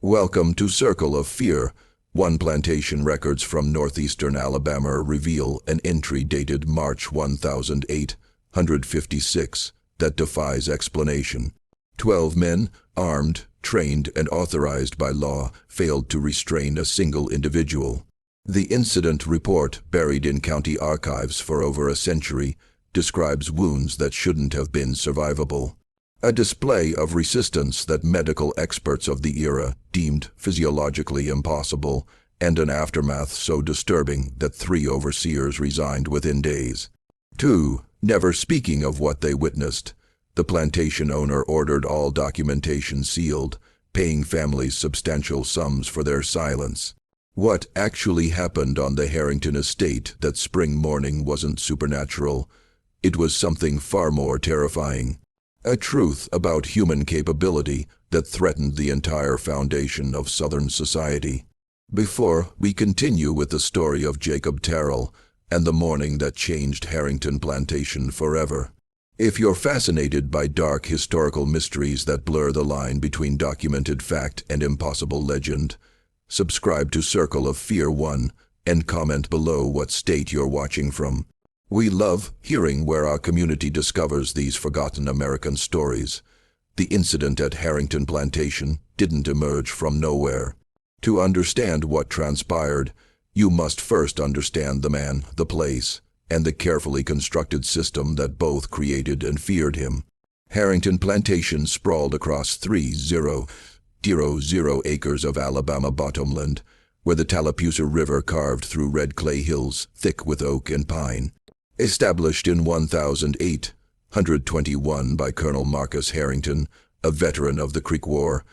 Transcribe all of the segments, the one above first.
Welcome to Circle of Fear. One plantation records from northeastern Alabama reveal an entry dated March 1856 that defies explanation. 12 men, armed, trained, and authorized by law, failed to restrain a single individual. The incident report, buried in county archives for over a century, describes wounds that shouldn't have been survivable. A display of resistance that medical experts of the era deemed physiologically impossible, and an aftermath so disturbing that 3 overseers resigned within days. 2. Never speaking of what they witnessed, the plantation owner ordered all documentation sealed, paying families substantial sums for their silence. What actually happened on the Harrington estate that spring morning wasn't supernatural. It was something far more terrifying. A truth about human capability that threatened the entire foundation of Southern society. Before we continue with the story of Jacob Terrell and the morning that changed Harrington Plantation forever, if you're fascinated by dark historical mysteries that blur the line between documented fact and impossible legend, subscribe to Circle of Fear 1 and comment below what state you're watching from. We love hearing where our community discovers these forgotten American stories. The incident at Harrington Plantation didn't emerge from nowhere. To understand what transpired, you must first understand the man, the place, and the carefully constructed system that both created and feared him. Harrington Plantation sprawled across 3,000 acres of Alabama bottomland, where the Tallapoosa River carved through red clay hills thick with oak and pine. Established in 1821 by Colonel Marcus Harrington, a veteran of the Creek War,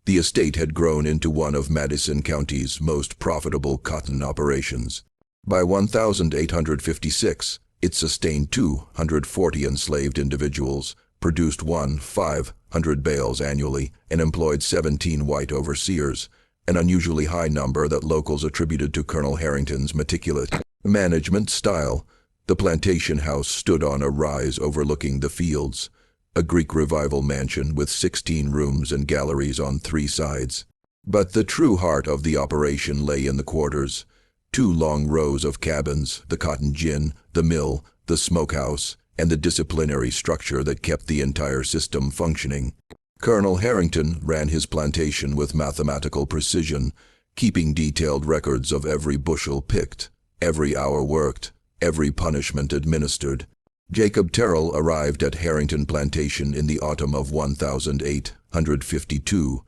the estate had grown into one of Madison County's most profitable cotton operations. By 1856, it sustained 240 enslaved individuals, produced 500 bales annually, and employed 17 white overseers, an unusually high number that locals attributed to Colonel Harrington's meticulous management style. The plantation house stood on a rise overlooking the fields, a Greek Revival mansion with 16 rooms and galleries on 3 sides. But the true heart of the operation lay in the quarters. 2 long rows of cabins, the cotton gin, the mill, the smokehouse, and the disciplinary structure that kept the entire system functioning. Colonel Harrington ran his plantation with mathematical precision, keeping detailed records of every bushel picked, every hour worked, every punishment administered. Jacob Terrell arrived at Harrington Plantation in the autumn of 1852,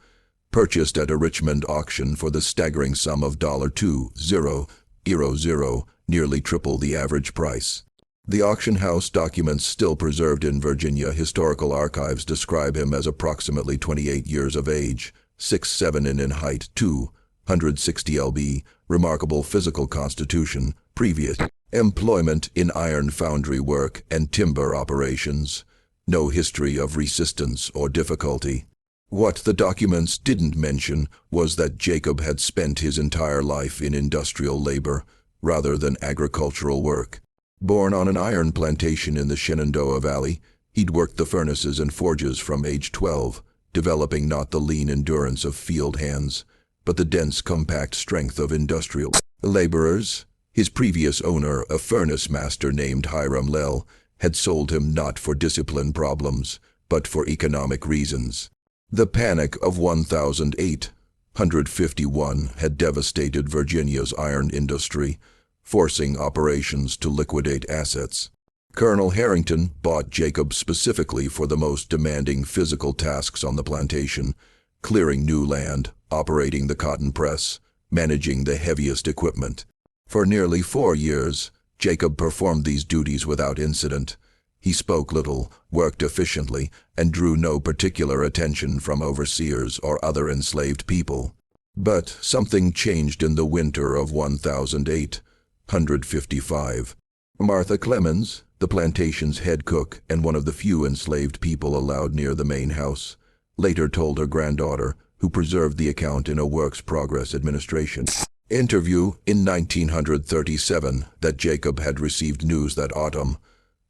purchased at a Richmond auction for the staggering sum of $2,000, nearly triple the average price. The auction house documents still preserved in Virginia historical archives describe him as approximately 28 years of age, 6'7" in height, 260 lb, remarkable physical constitution, previous employment in iron foundry work and timber operations, no history of resistance or difficulty. What the documents didn't mention was that Jacob had spent his entire life in industrial labor rather than agricultural work. Born on an iron plantation in the Shenandoah Valley, he'd worked the furnaces and forges from age 12, developing not the lean endurance of field hands, but the dense, compact strength of industrial laborers. His previous owner, a furnace master named Hiram Lell, had sold him not for discipline problems, but for economic reasons. The Panic of 1851 had devastated Virginia's iron industry, forcing operations to liquidate assets. Colonel Harrington bought Jacob specifically for the most demanding physical tasks on the plantation, clearing new land, operating the cotton press, managing the heaviest equipment. For nearly 4 years, Jacob performed these duties without incident. He spoke little, worked efficiently, and drew no particular attention from overseers or other enslaved people. But something changed in the winter of 1855. Martha Clemens, the plantation's head cook and one of the few enslaved people allowed near the main house, later told her granddaughter, who preserved the account in a Works Progress Administration interview in 1937, that Jacob had received news that autumn.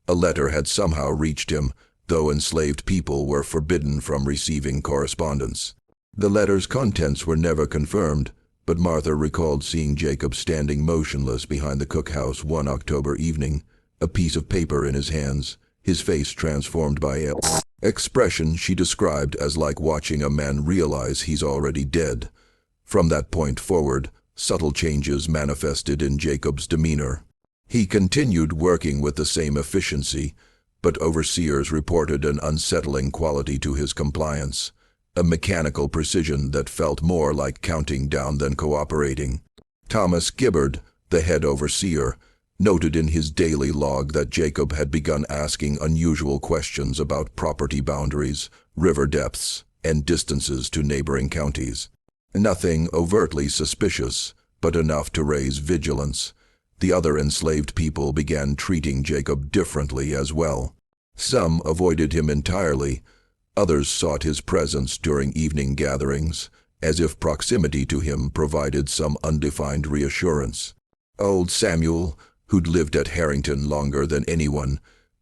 A letter had somehow reached him, though enslaved people were forbidden from receiving correspondence. The letter's contents were never confirmed, but Martha recalled seeing Jacob standing motionless behind the cookhouse one October evening, a piece of paper in his hands, his face transformed by an expression she described as like watching a man realize he's already dead. From that point forward, subtle changes manifested in Jacob's demeanor. He continued working with the same efficiency, but overseers reported an unsettling quality to his compliance, a mechanical precision that felt more like counting down than cooperating. Thomas Gibbard, the head overseer, noted in his daily log that Jacob had begun asking unusual questions about property boundaries, river depths, and distances to neighboring counties. Nothing overtly suspicious, but enough to raise vigilance. The other enslaved people began treating Jacob differently as well. Some avoided him entirely. Others sought his presence during evening gatherings, as if proximity to him provided some undefined reassurance. Old Samuel, who'd lived at Harrington longer than anyone,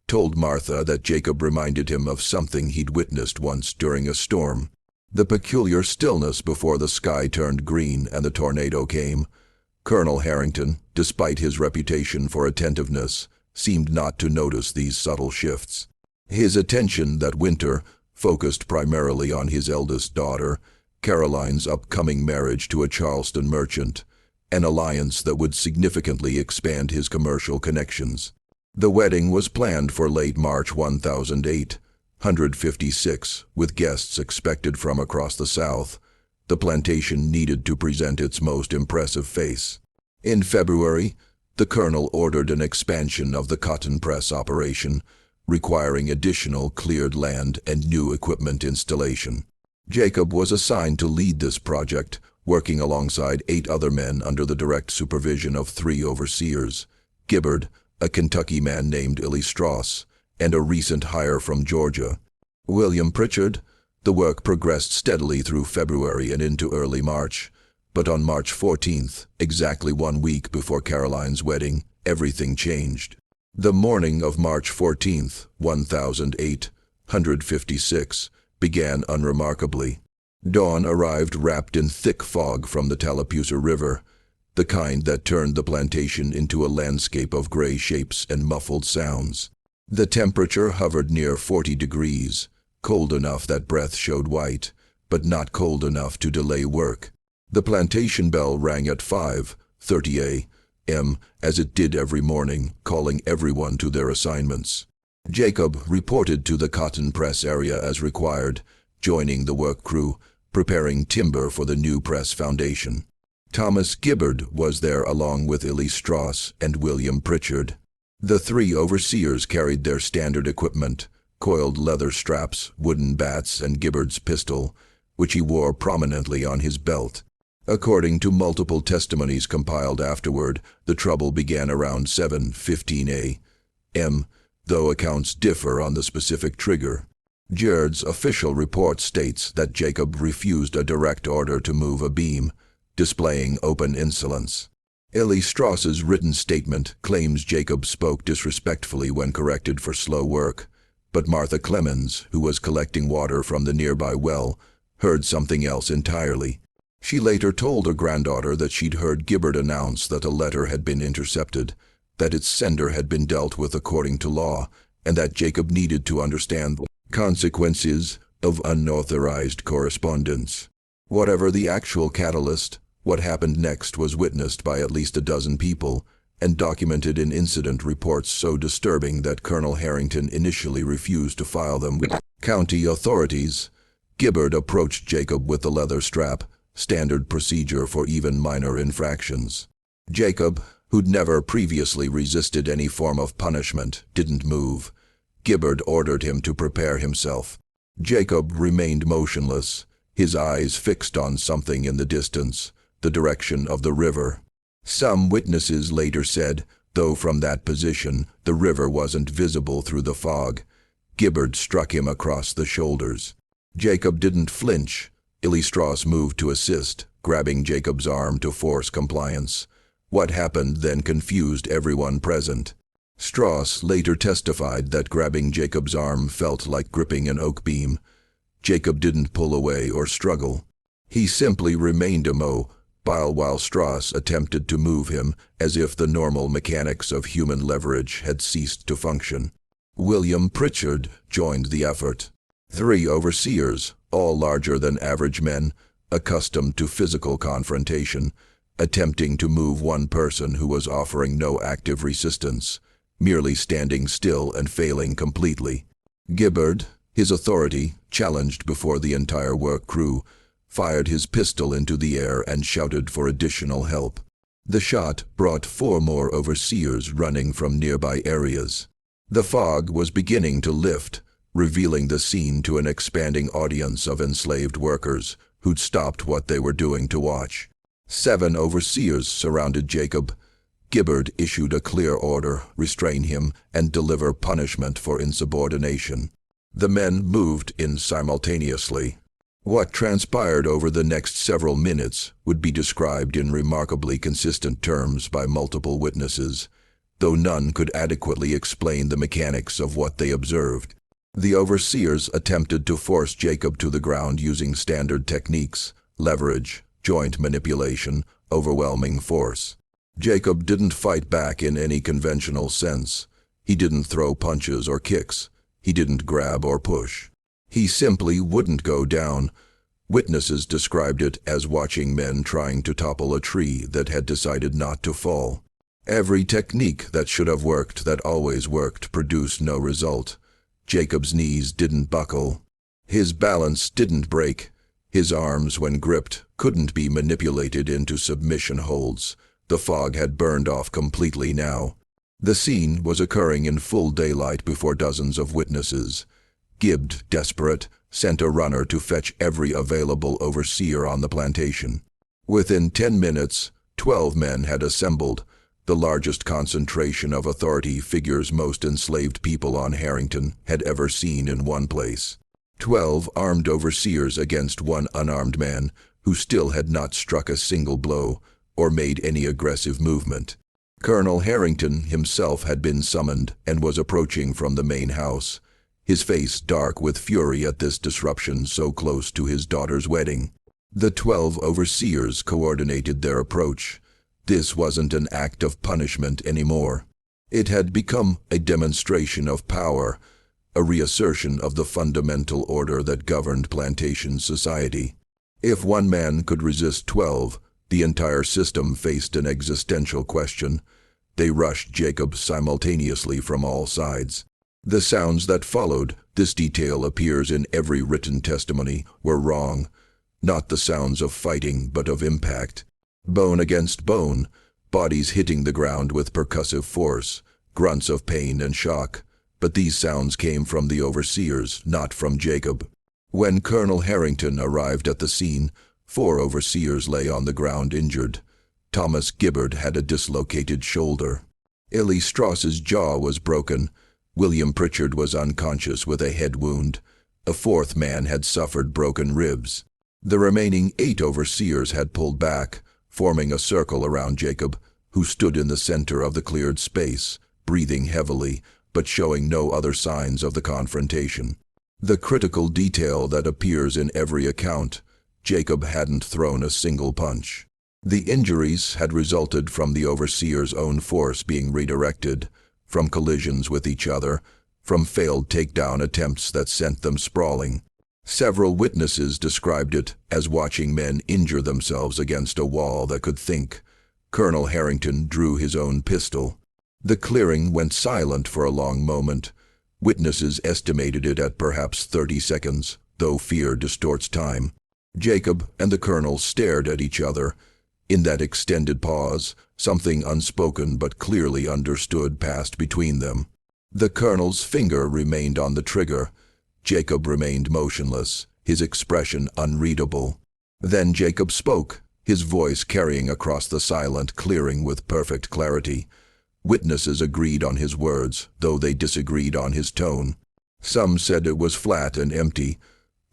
told Martha that Jacob reminded him of something he'd witnessed once during a storm. The peculiar stillness before the sky turned green and the tornado came. Colonel Harrington, despite his reputation for attentiveness, seemed not to notice these subtle shifts. His attention that winter focused primarily on his eldest daughter, Caroline's upcoming marriage to a Charleston merchant, an alliance that would significantly expand his commercial connections. The wedding was planned for late March 1856, with guests expected from across the South. The plantation needed to present its most impressive face. In February, the colonel ordered an expansion of the cotton press operation, requiring additional cleared land and new equipment installation. Jacob was assigned to lead this project, working alongside 8 other men under the direct supervision of 3 overseers: Gibbard, a Kentucky man named Illy Strauss, and a recent hire from Georgia, William Pritchard. The work progressed steadily through February and into early March, but on March 14th, exactly 1 week before Caroline's wedding, everything changed. The morning of March 14th, 1856, began unremarkably. Dawn arrived wrapped in thick fog from the Tallapoosa River, the kind that turned the plantation into a landscape of gray shapes and muffled sounds. The temperature hovered near 40 degrees, cold enough that breath showed white, but not cold enough to delay work. The plantation bell rang at 5:30 a.m., as it did every morning, calling everyone to their assignments. Jacob reported to the cotton press area as required, joining the work crew, preparing timber for the new press foundation. Thomas Gibbard was there along with Illy Strauss and William Pritchard. The 3 overseers carried their standard equipment: coiled leather straps, wooden bats, and Gibbard's pistol, which he wore prominently on his belt. According to multiple testimonies compiled afterward, the trouble began around 7:15 a.m., though accounts differ on the specific trigger. Gibbard's official report states that Jacob refused a direct order to move a beam, displaying open insolence. Illy Strauss's written statement claims Jacob spoke disrespectfully when corrected for slow work, but Martha Clemens, who was collecting water from the nearby well, heard something else entirely. She later told her granddaughter that she'd heard Gibbard announce that a letter had been intercepted, that its sender had been dealt with according to law, and that Jacob needed to understand the consequences of unauthorized correspondence. Whatever the actual catalyst, what happened next was witnessed by at least a dozen people, and documented in incident reports so disturbing that Colonel Harrington initially refused to file them with county authorities. Gibbard approached Jacob with the leather strap, standard procedure for even minor infractions. Jacob, who'd never previously resisted any form of punishment, didn't move. Gibbard ordered him to prepare himself. Jacob remained motionless, his eyes fixed on something in the distance, the direction of the river. Some witnesses later said, though from that position, the river wasn't visible through the fog. Gibbard struck him across the shoulders. Jacob didn't flinch. Illy Strauss moved to assist, grabbing Jacob's arm to force compliance. What happened then confused everyone present. Strauss later testified that grabbing Jacob's arm felt like gripping an oak beam. Jacob didn't pull away or struggle. He simply remained immobile while Strauss attempted to move him as if the normal mechanics of human leverage had ceased to function. William Pritchard joined the effort. 3 overseers, all larger than average men, accustomed to physical confrontation, attempting to move one person who was offering no active resistance, merely standing still and failing completely. Gibbard, his authority challenged before the entire work crew, fired his pistol into the air and shouted for additional help. The shot brought 4 more overseers running from nearby areas. The fog was beginning to lift, revealing the scene to an expanding audience of enslaved workers who'd stopped what they were doing to watch. 7 overseers surrounded Jacob. Gibbard issued a clear order: restrain him and deliver punishment for insubordination. The men moved in simultaneously. What transpired over the next several minutes would be described in remarkably consistent terms by multiple witnesses, though none could adequately explain the mechanics of what they observed. The overseers attempted to force Jacob to the ground using standard techniques: leverage, joint manipulation, overwhelming force. Jacob didn't fight back in any conventional sense. He didn't throw punches or kicks. He didn't grab or push. He simply wouldn't go down. Witnesses described it as watching men trying to topple a tree that had decided not to fall. Every technique that should have worked, that always worked, produced no result. Jacob's knees didn't buckle. His balance didn't break. His arms, when gripped, couldn't be manipulated into submission holds. The fog had burned off completely now. The scene was occurring in full daylight before dozens of witnesses. Gibbard, desperate, sent a runner to fetch every available overseer on the plantation. Within 10 minutes, 12 men had assembled, the largest concentration of authority figures most enslaved people on Harrington had ever seen in one place. 12 armed overseers against 1 unarmed man who still had not struck a single blow or made any aggressive movement. Colonel Harrington himself had been summoned and was approaching from the main house, his face dark with fury at this disruption so close to his daughter's wedding. The 12 overseers coordinated their approach. This wasn't an act of punishment anymore. It had become a demonstration of power, a reassertion of the fundamental order that governed plantation society. If one man could resist 12, the entire system faced an existential question. They rushed Jacob simultaneously from all sides. The sounds that followed, this detail appears in every written testimony, were wrong. Not the sounds of fighting, but of impact. Bone against bone, bodies hitting the ground with percussive force, grunts of pain and shock. But these sounds came from the overseers, not from Jacob. When Colonel Harrington arrived at the scene, 4 overseers lay on the ground injured. Thomas Gibbard had a dislocated shoulder. Illy Strauss's jaw was broken. William Pritchard was unconscious with a head wound. A 4th man had suffered broken ribs. The remaining 8 overseers had pulled back, forming a circle around Jacob, who stood in the center of the cleared space, breathing heavily, but showing no other signs of the confrontation. The critical detail that appears in every account: Jacob hadn't thrown a single punch. The injuries had resulted from the overseer's own force being redirected, from collisions with each other, from failed takedown attempts that sent them sprawling. Several witnesses described it as watching men injure themselves against a wall that could think. Colonel Harrington drew his own pistol. The clearing went silent for a long moment. Witnesses estimated it at perhaps 30 seconds, though fear distorts time. Jacob and the colonel stared at each other. In that extended pause, something unspoken but clearly understood passed between them. The colonel's finger remained on the trigger. Jacob remained motionless, his expression unreadable. Then Jacob spoke, his voice carrying across the silent clearing with perfect clarity. Witnesses agreed on his words, though they disagreed on his tone. Some said it was flat and empty.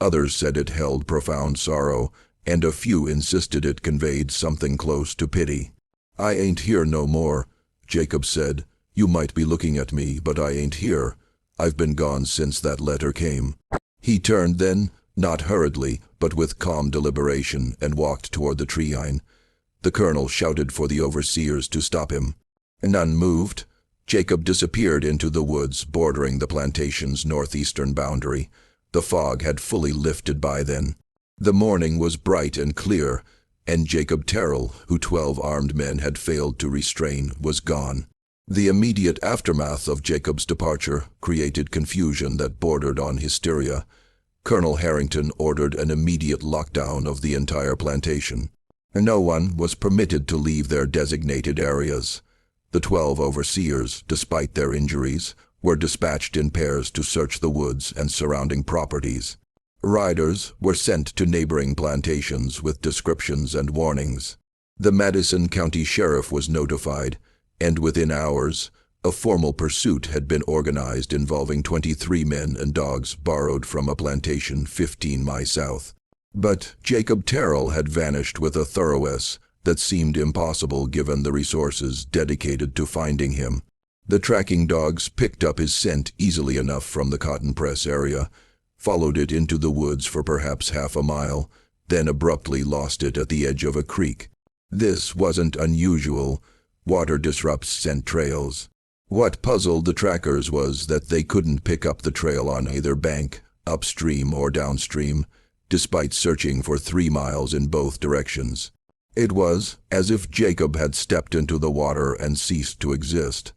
Others said it held profound sorrow, and a few insisted it conveyed something close to pity. "I ain't here no more," Jacob said. "You might be looking at me, but I ain't here. I've been gone since that letter came." He turned then, not hurriedly, but with calm deliberation, and walked toward the tree line. The colonel shouted for the overseers to stop him. None moved. Jacob disappeared into the woods bordering the plantation's northeastern boundary. The fog had fully lifted by then. The morning was bright and clear, and Jacob Terrell, who 12 armed men had failed to restrain, was gone. The immediate aftermath of Jacob's departure created confusion that bordered on hysteria. Colonel Harrington ordered an immediate lockdown of the entire plantation. No one was permitted to leave their designated areas. The 12 overseers, despite their injuries, were dispatched in pairs to search the woods and surrounding properties. Riders were sent to neighboring plantations with descriptions and warnings. The Madison County Sheriff was notified, and within hours, a formal pursuit had been organized involving 23 men and dogs borrowed from a plantation 15 miles south. But Jacob Terrell had vanished with a thoroughness that seemed impossible given the resources dedicated to finding him. The tracking dogs picked up his scent easily enough from the cotton press area, followed it into the woods for perhaps half a mile, then abruptly lost it at the edge of a creek. This wasn't unusual. Water disrupts scent trails. What puzzled the trackers was that they couldn't pick up the trail on either bank, upstream or downstream, despite searching for 3 miles in both directions. It was as if Jacob had stepped into the water and ceased to exist.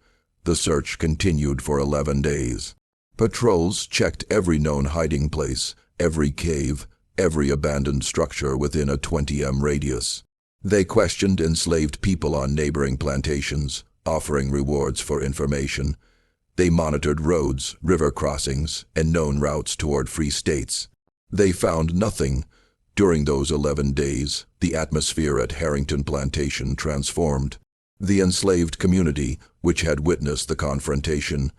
The search continued for 11 days. Patrols checked every known hiding place, every cave, every abandoned structure within a 20 m radius. They questioned enslaved people on neighboring plantations, offering rewards for information. They monitored roads, river crossings, and known routes toward free states. They found nothing. During those 11 days, the atmosphere at Harrington Plantation transformed. The enslaved community, which had witnessed the confrontation,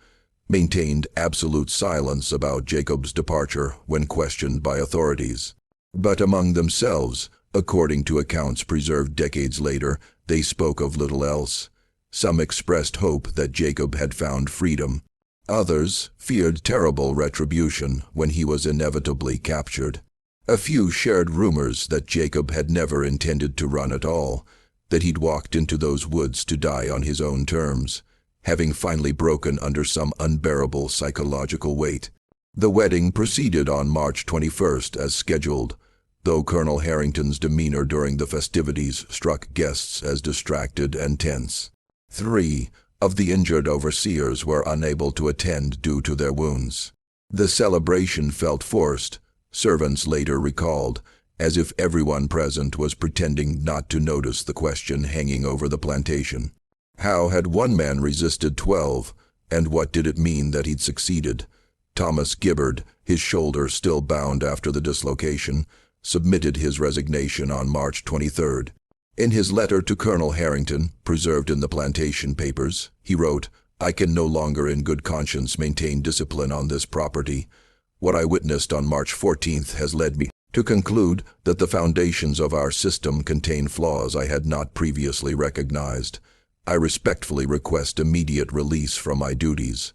maintained absolute silence about Jacob's departure when questioned by authorities. But among themselves, according to accounts preserved decades later, they spoke of little else. Some expressed hope that Jacob had found freedom. Others feared terrible retribution when he was inevitably captured. A few shared rumors that Jacob had never intended to run at all, that he'd walked into those woods to die on his own terms, having finally broken under some unbearable psychological weight. The wedding proceeded on March 21st as scheduled, though Colonel Harrington's demeanor during the festivities struck guests as distracted and tense. 3 of the injured overseers were unable to attend due to their wounds. The celebration felt forced, servants later recalled, as if everyone present was pretending not to notice the question hanging over the plantation. How had one man resisted 12, and what did it mean that he'd succeeded? Thomas Gibbard, his shoulder still bound after the dislocation, submitted his resignation on March 23rd. In his letter to Colonel Harrington, preserved in the plantation papers, he wrote, "I can no longer in good conscience maintain discipline on this property. What I witnessed on March 14th has led me to conclude that the foundations of our system contain flaws I had not previously recognized. I respectfully request immediate release from my duties."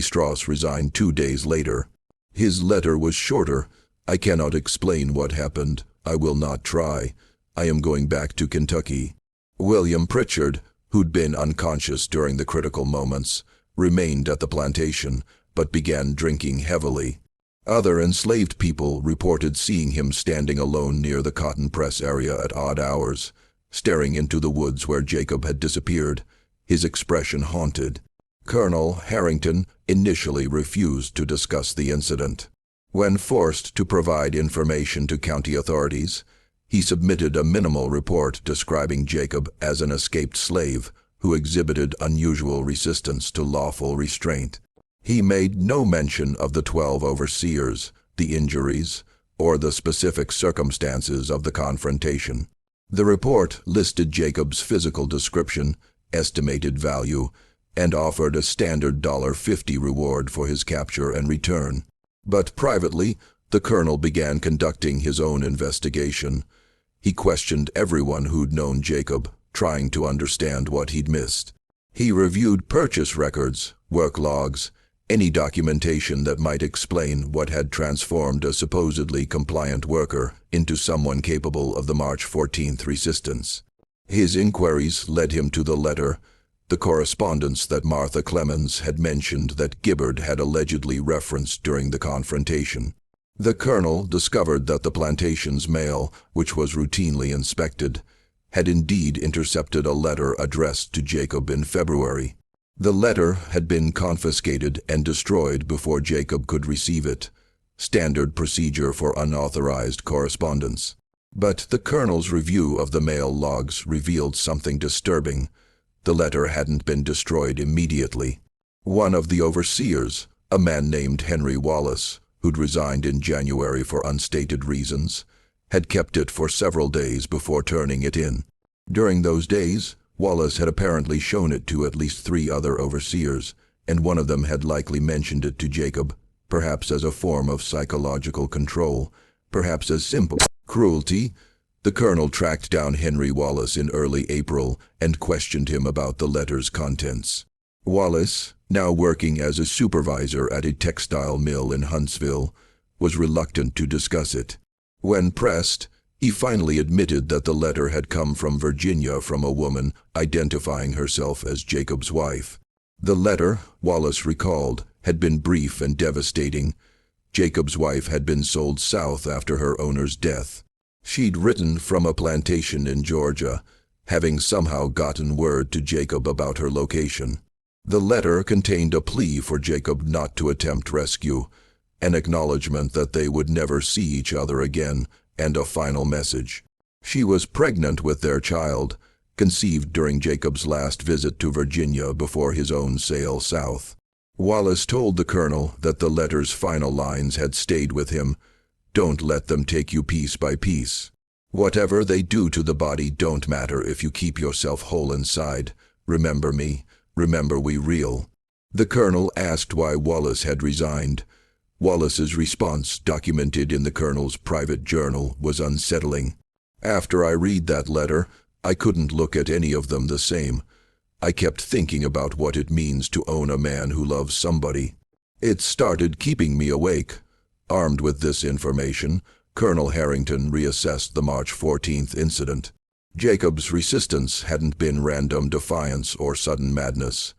Strauss resigned 2 days later. His letter was shorter. "I cannot explain what happened. I will not try. I am going back to Kentucky." William Pritchard, who'd been unconscious during the critical moments, remained at the plantation, but began drinking heavily. Other enslaved people reported seeing him standing alone near the cotton press area at odd hours, staring into the woods where Jacob had disappeared, his expression haunted. Colonel Harrington initially refused to discuss the incident. When forced to provide information to county authorities, he submitted a minimal report describing Jacob as an escaped slave who exhibited unusual resistance to lawful restraint. He made no mention of the 12 overseers, the injuries, or the specific circumstances of the confrontation. The report listed Jacob's physical description, estimated value, and offered a standard $50 reward for his capture and return. But privately, the colonel began conducting his own investigation. He questioned everyone who'd known Jacob, trying to understand what he'd missed. He reviewed purchase records, work logs, Any documentation that might explain what had transformed a supposedly compliant worker into someone capable of the March 14th resistance. His inquiries led him to the letter, the correspondence that Martha Clemens had mentioned that Gibbard had allegedly referenced during the confrontation. The colonel discovered that the plantation's mail, which was routinely inspected, had indeed intercepted a letter addressed to Jacob in February. The letter had been confiscated and destroyed before Jacob could receive it, standard procedure for unauthorized correspondence. But the colonel's review of the mail logs revealed something disturbing. The letter hadn't been destroyed immediately. One of the overseers, a man named Henry Wallace, who'd resigned in January for unstated reasons, had kept it for several days before turning it in. During those days, Wallace had apparently shown it to at least 3 other overseers, and one of them had likely mentioned it to Jacob, perhaps as a form of psychological control, perhaps as simple cruelty. The colonel tracked down Henry Wallace in early April and questioned him about the letter's contents. Wallace, now working as a supervisor at a textile mill in Huntsville, was reluctant to discuss it. When pressed, he finally admitted that the letter had come from Virginia from a woman identifying herself as Jacob's wife. The letter, Wallace recalled, had been brief and devastating. Jacob's wife had been sold south after her owner's death. She'd written from a plantation in Georgia, having somehow gotten word to Jacob about her location. The letter contained a plea for Jacob not to attempt rescue, an acknowledgement that they would never see each other again, and a final message. She was pregnant with their child, conceived during Jacob's last visit to Virginia before his own sail south. Wallace told the colonel that the letter's final lines had stayed with him. Don't let them take you piece by piece. Whatever they do to the body don't matter if you keep yourself whole inside. Remember me, remember we real. The colonel asked why Wallace had resigned. Wallace's response, documented in the colonel's private journal, was unsettling. After I read that letter, I couldn't look at any of them the same. I kept thinking about what it means to own a man who loves somebody. It started keeping me awake. Armed with this information, Colonel Harrington reassessed the March 14th incident. Jacob's resistance hadn't been random defiance or sudden madness.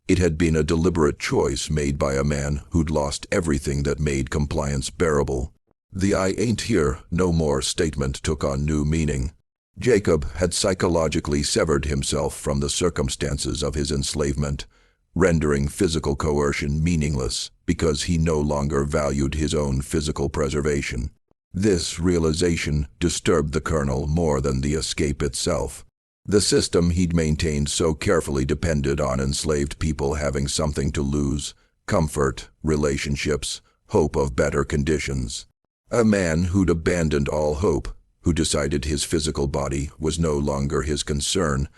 It had been a deliberate choice made by a man who'd lost everything that made compliance bearable. The "I ain't here no more" statement took on new meaning. Jacob had psychologically severed himself from the circumstances of his enslavement, rendering physical coercion meaningless because he no longer valued his own physical preservation. This realization disturbed the colonel more than the escape itself. The system he'd maintained so carefully depended on enslaved people having something to lose: comfort, relationships, hope of better conditions. A man who'd abandoned all hope, who decided his physical body was no longer his concern,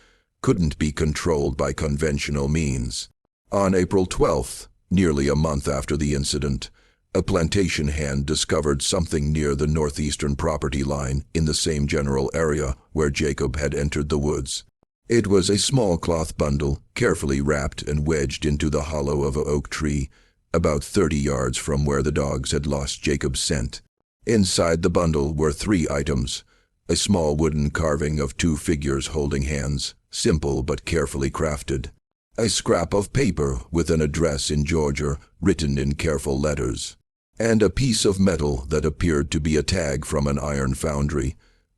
couldn't be controlled by conventional means. On April 12th, nearly a month after the incident, a plantation hand discovered something near the northeastern property line in the same general area where Jacob had entered the woods. It was a small cloth bundle, carefully wrapped and wedged into the hollow of an oak tree, about 30 yards from where the dogs had lost Jacob's scent. Inside the bundle were 3 items: a small wooden carving of 2 figures holding hands, simple but carefully crafted; a scrap of paper with an address in Georgia written in careful letters; and a piece of metal that appeared to be a tag from an iron foundry,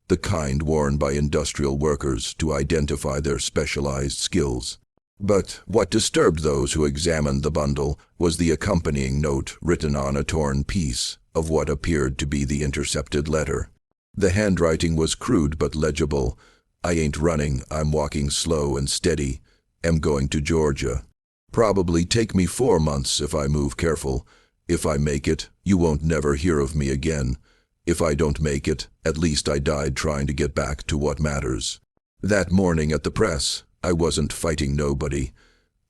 the kind worn by industrial workers to identify their specialized skills. But what disturbed those who examined the bundle was the accompanying note written on a torn piece of what appeared to be the intercepted letter. The handwriting was crude but legible. "I ain't running, I'm walking slow and steady. Am going to Georgia. Probably take me 4 months if I move careful. If I make it, you won't never hear of me again. If I don't make it, at least I died trying to get back to what matters." That morning at the press, I wasn't fighting nobody.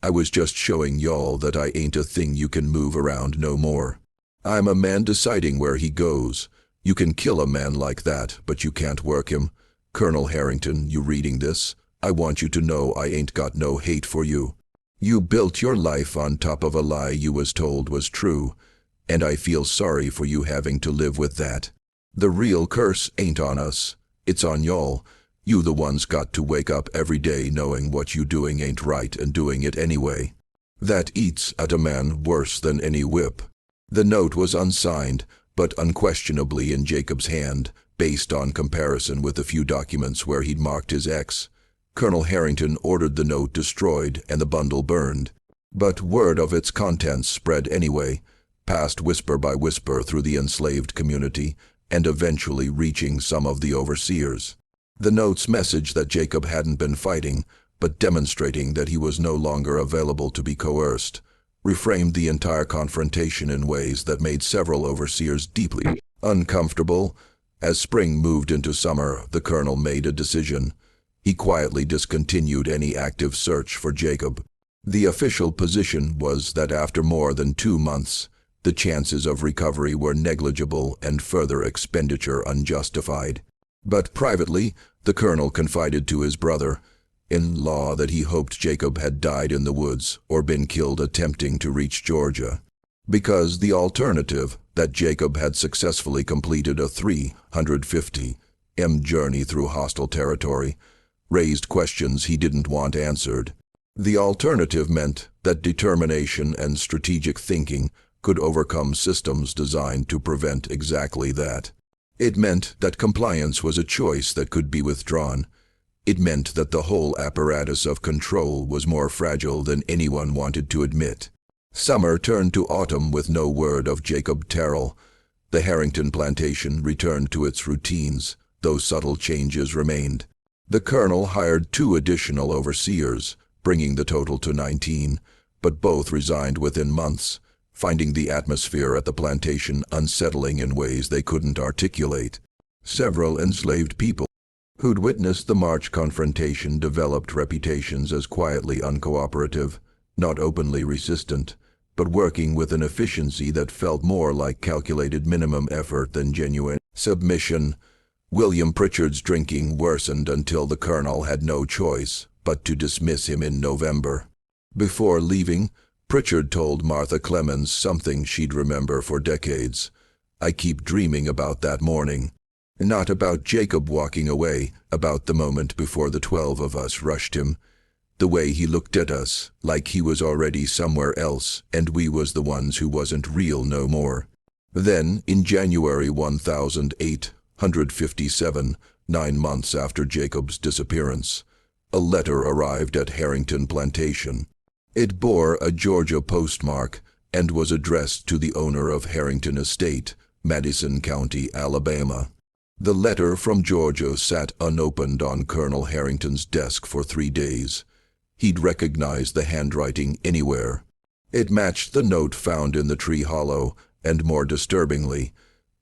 I was just showing y'all that I ain't a thing you can move around no more. I'm a man deciding where he goes. You can kill a man like that, but you can't work him. Colonel Harrington, you reading this? I want you to know I ain't got no hate for you. You built your life on top of a lie you was told was true, and I feel sorry for you having to live with that. The real curse ain't on us, it's on y'all. You the ones got to wake up every day knowing what you doing ain't right and doing it anyway. That eats at a man worse than any whip. The note was unsigned, but unquestionably in Jacob's hand, based on comparison with a few documents where he'd marked his X. Colonel Harrington ordered the note destroyed and the bundle burned. But word of its contents spread anyway, passed whisper by whisper through the enslaved community, and eventually reaching some of the overseers. The note's message that Jacob hadn't been fighting, but demonstrating that he was no longer available to be coerced, reframed the entire confrontation in ways that made several overseers deeply uncomfortable. As spring moved into summer, the colonel made a decision. He quietly discontinued any active search for Jacob. The official position was that after more than 2 months, the chances of recovery were negligible and further expenditure unjustified. But privately, the colonel confided to his brother-in-law that he hoped Jacob had died in the woods or been killed attempting to reach Georgia. Because the alternative, that Jacob had successfully completed a 350-m journey through hostile territory, raised questions he didn't want answered. The alternative meant that determination and strategic thinking could overcome systems designed to prevent exactly that. It meant that compliance was a choice that could be withdrawn. It meant that the whole apparatus of control was more fragile than anyone wanted to admit. Summer turned to autumn with no word of Jacob Terrell. The Harrington plantation returned to its routines, though subtle changes remained. The colonel hired 2 additional overseers, bringing the total to 19, but both resigned within months, finding the atmosphere at the plantation unsettling in ways they couldn't articulate. Several enslaved people who'd witnessed the March confrontation developed reputations as quietly uncooperative, not openly resistant, but working with an efficiency that felt more like calculated minimum effort than genuine submission. William Pritchard's drinking worsened until the colonel had no choice but to dismiss him in November. Before leaving, Pritchard told Martha Clemens something she'd remember for decades. "I keep dreaming about that morning. Not about Jacob walking away, about the moment before the 12 of us rushed him. The way he looked at us, like he was already somewhere else and we was the ones who wasn't real no more." Then, in January 1857, 9 months after Jacob's disappearance, a letter arrived at Harrington Plantation. It bore a Georgia postmark and was addressed to the owner of Harrington Estate, Madison County, Alabama. The letter from Georgia sat unopened on Colonel Harrington's desk for 3 days. He'd recognized the handwriting anywhere. It matched the note found in the tree hollow, and more disturbingly,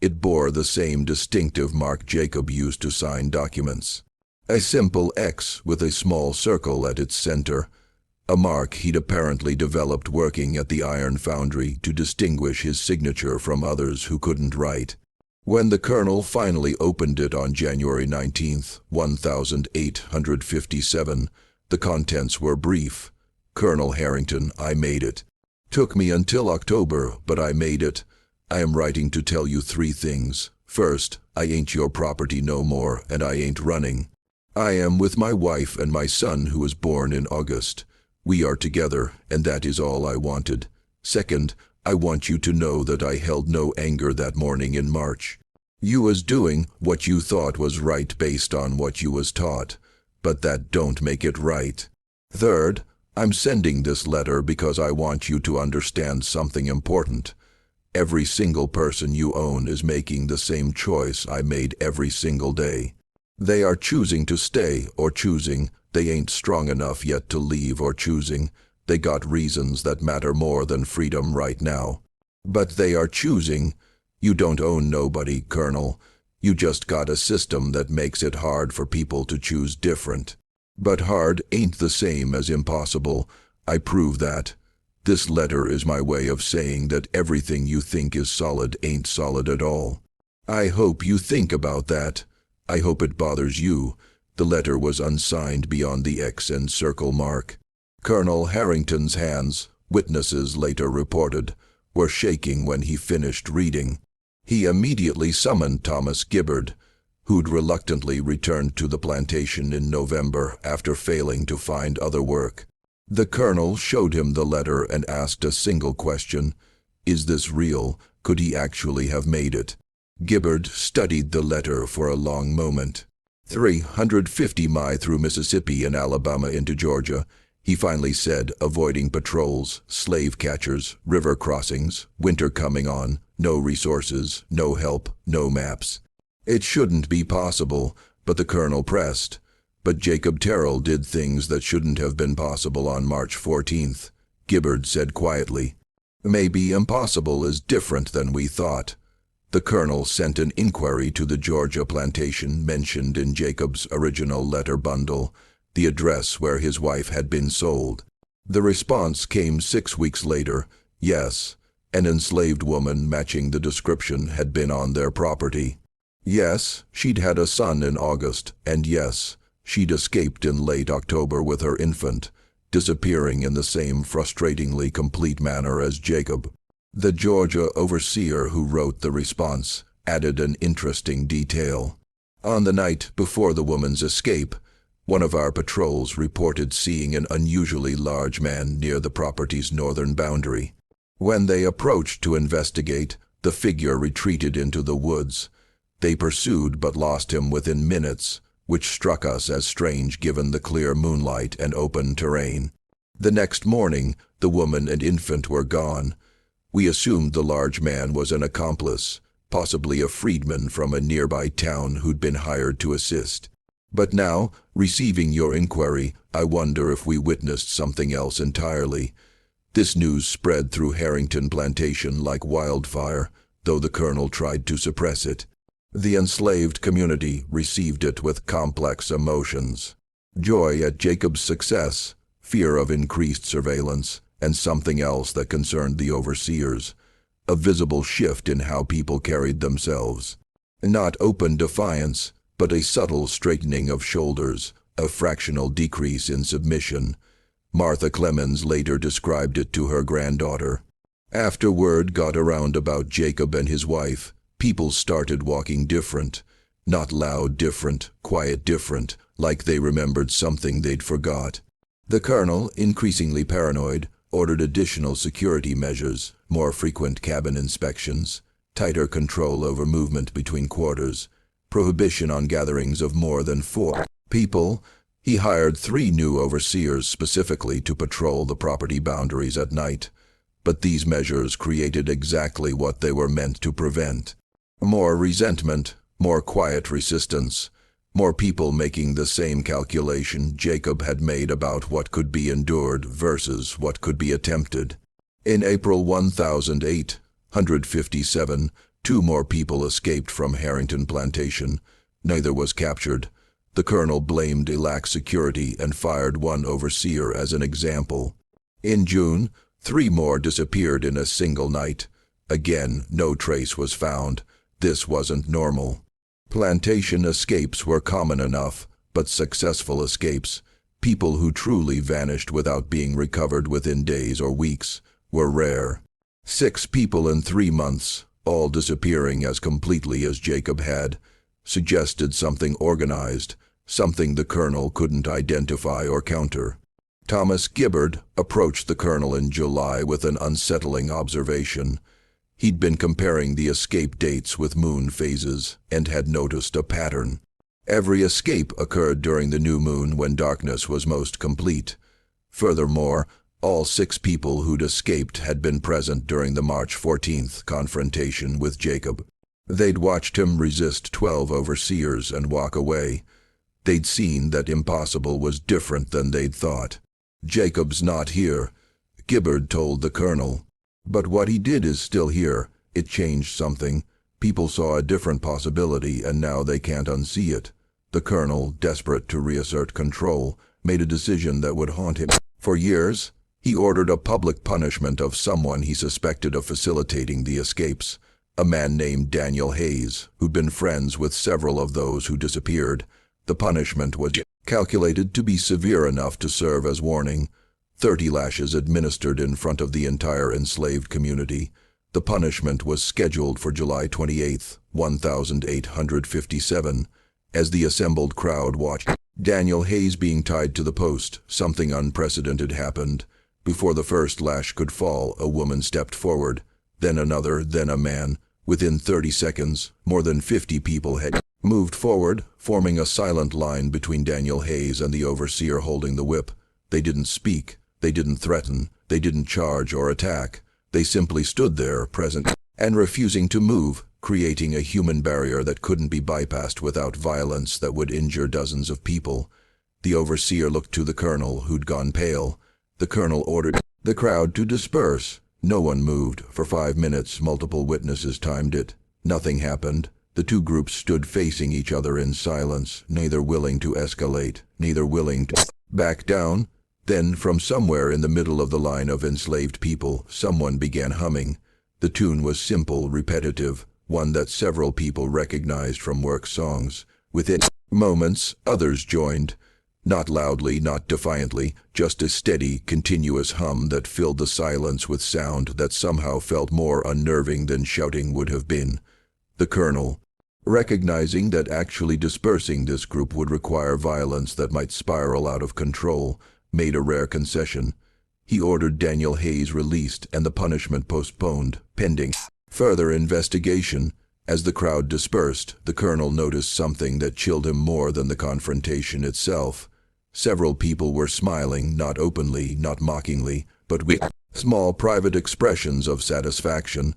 it bore the same distinctive mark Jacob used to sign documents. A simple X with a small circle at its center, a mark he'd apparently developed working at the iron foundry to distinguish his signature from others who couldn't write. When the colonel finally opened it on January 19, 1857, the contents were brief. "Colonel Harrington, I made it. Took me until October, but I made it. I am writing to tell you 3 things. First, I ain't your property no more, and I ain't running. I am with my wife and my son who was born in August. We are together, and that is all I wanted. Second, I want you to know that I held no anger that morning in March. You was doing what you thought was right based on what you was taught, but that don't make it right. Third, I'm sending this letter because I want you to understand something important. Every single person you own is making the same choice I made every single day. They are choosing to stay or choosing they ain't strong enough yet to leave or choosing they got reasons that matter more than freedom right now. But they are choosing. You don't own nobody, Colonel. You just got a system that makes it hard for people to choose different. But hard ain't the same as impossible. I prove that. This letter is my way of saying that everything you think is solid ain't solid at all. I hope you think about that. I hope it bothers you." The letter was unsigned beyond the X and circle mark. Colonel Harrington's hands, witnesses later reported, were shaking when he finished reading. He immediately summoned Thomas Gibbard, who'd reluctantly returned to the plantation in November after failing to find other work. The colonel showed him the letter and asked a single question: "Is this real? Could he actually have made it?" Gibbard studied the letter for a long moment. 350 miles through Mississippi and Alabama into Georgia, he finally said, avoiding patrols, slave catchers, river crossings, winter coming on, no resources, no help, no maps. It shouldn't be possible, but the colonel pressed. But Jacob Terrell did things that shouldn't have been possible on March 14th, Gibbard said quietly. Maybe impossible is different than we thought. The colonel sent an inquiry to the Georgia plantation mentioned in Jacob's original letter bundle, the address where his wife had been sold. The response came 6 weeks later: yes, an enslaved woman matching the description had been on their property. Yes, she'd had a son in August, and yes, she'd escaped in late October with her infant, disappearing in the same frustratingly complete manner as Jacob. The Georgia overseer who wrote the response added an interesting detail. On the night before the woman's escape, one of our patrols reported seeing an unusually large man near the property's northern boundary. When they approached to investigate, the figure retreated into the woods. They pursued but lost him within minutes, which struck us as strange given the clear moonlight and open terrain. The next morning, the woman and infant were gone. We assumed the large man was an accomplice, possibly a freedman from a nearby town who'd been hired to assist. But now, receiving your inquiry, I wonder if we witnessed something else entirely. This news spread through Harrington Plantation like wildfire, though the colonel tried to suppress it. The enslaved community received it with complex emotions. Joy at Jacob's success, fear of increased surveillance, and something else that concerned the overseers. A visible shift in how people carried themselves. Not open defiance, but a subtle straightening of shoulders, a fractional decrease in submission. Martha Clemens later described it to her granddaughter. After word got around about Jacob and his wife, people started walking different. Not loud different, quiet different, like they remembered something they'd forgot. The colonel, increasingly paranoid, ordered additional security measures, more frequent cabin inspections, tighter control over movement between quarters, prohibition on gatherings of more than 4 people. He hired 3 new overseers specifically to patrol the property boundaries at night. But these measures created exactly what they were meant to prevent. More resentment, more quiet resistance, more people making the same calculation Jacob had made about what could be endured versus what could be attempted. In April 1857, 2 more people escaped from Harrington Plantation. Neither was captured. The colonel blamed a lax security and fired 1 overseer as an example. In June, 3 more disappeared in a single night. Again, no trace was found. This wasn't normal. Plantation escapes were common enough, but successful escapes, people who truly vanished without being recovered within days or weeks, were rare. 6 people in 3 months, all disappearing as completely as Jacob had, suggested something organized, something the colonel couldn't identify or counter. Thomas Gibbard approached the colonel in July with an unsettling observation. He'd been comparing the escape dates with moon phases and had noticed a pattern. Every escape occurred during the new moon when darkness was most complete. Furthermore, all 6 people who'd escaped had been present during the March 14th confrontation with Jacob. They'd watched him resist 12 overseers and walk away. They'd seen that impossible was different than they'd thought. "Jacob's not here," Gibbard told the colonel. "But what he did is still here. It changed something. People saw a different possibility and now they can't unsee it." The colonel, desperate to reassert control, made a decision that would haunt him for years. He ordered a public punishment of someone he suspected of facilitating the escapes, a man named Daniel Hayes, who'd been friends with several of those who disappeared. The punishment was calculated to be severe enough to serve as warning. 30 lashes administered in front of the entire enslaved community. The punishment was scheduled for July 28, 1857. As the assembled crowd watched Daniel Hayes being tied to the post, something unprecedented happened. Before the first lash could fall, a woman stepped forward, then another, then a man. Within 30 seconds, more than 50 people had moved forward, forming a silent line between Daniel Hayes and the overseer holding the whip. They didn't speak, they didn't threaten, they didn't charge or attack. They simply stood there, present and refusing to move, creating a human barrier that couldn't be bypassed without violence that would injure dozens of people. The overseer looked to the colonel, who'd gone pale. The colonel ordered the crowd to disperse. No one moved. For 5 minutes, multiple witnesses timed it. Nothing happened. The two groups stood facing each other in silence, neither willing to escalate, neither willing to back down. Then, from somewhere in the middle of the line of enslaved people, someone began humming. The tune was simple, repetitive, one that several people recognized from work songs. Within moments, others joined. Not loudly, not defiantly, just a steady, continuous hum that filled the silence with sound that somehow felt more unnerving than shouting would have been. The colonel, recognizing that actually dispersing this group would require violence that might spiral out of control, made a rare concession. He ordered Daniel Hayes released and the punishment postponed, pending further investigation. As the crowd dispersed, the colonel noticed something that chilled him more than the confrontation itself. Several people were smiling, not openly, not mockingly, but with small private expressions of satisfaction.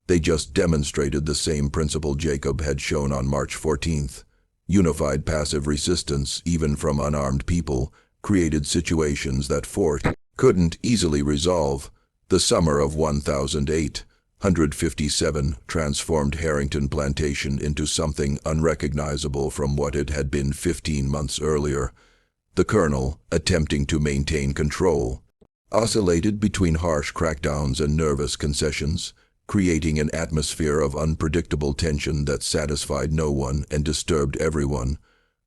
They just demonstrated the same principle Jacob had shown on March 14th. Unified passive resistance, even from unarmed people, created situations that force couldn't easily resolve. The summer of 1857 transformed Harrington Plantation into something unrecognizable from what it had been 15 months earlier. The colonel, attempting to maintain control, oscillated between harsh crackdowns and nervous concessions, creating an atmosphere of unpredictable tension that satisfied no one and disturbed everyone.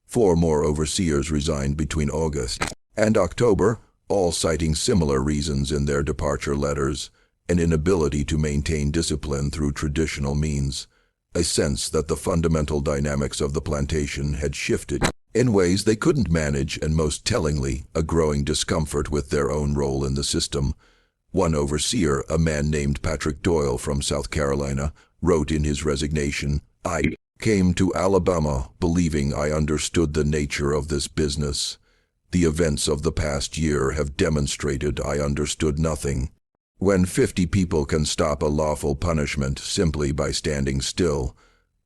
4 more overseers resigned between August and October, all citing similar reasons in their departure letters: an inability to maintain discipline through traditional means, a sense that the fundamental dynamics of the plantation had shifted in ways they couldn't manage, and most tellingly, a growing discomfort with their own role in the system. One overseer, a man named Patrick Doyle from South Carolina, wrote in his resignation, "I came to Alabama believing I understood the nature of this business. The events of the past year have demonstrated I understood nothing. When 50 people can stop a lawful punishment simply by standing still,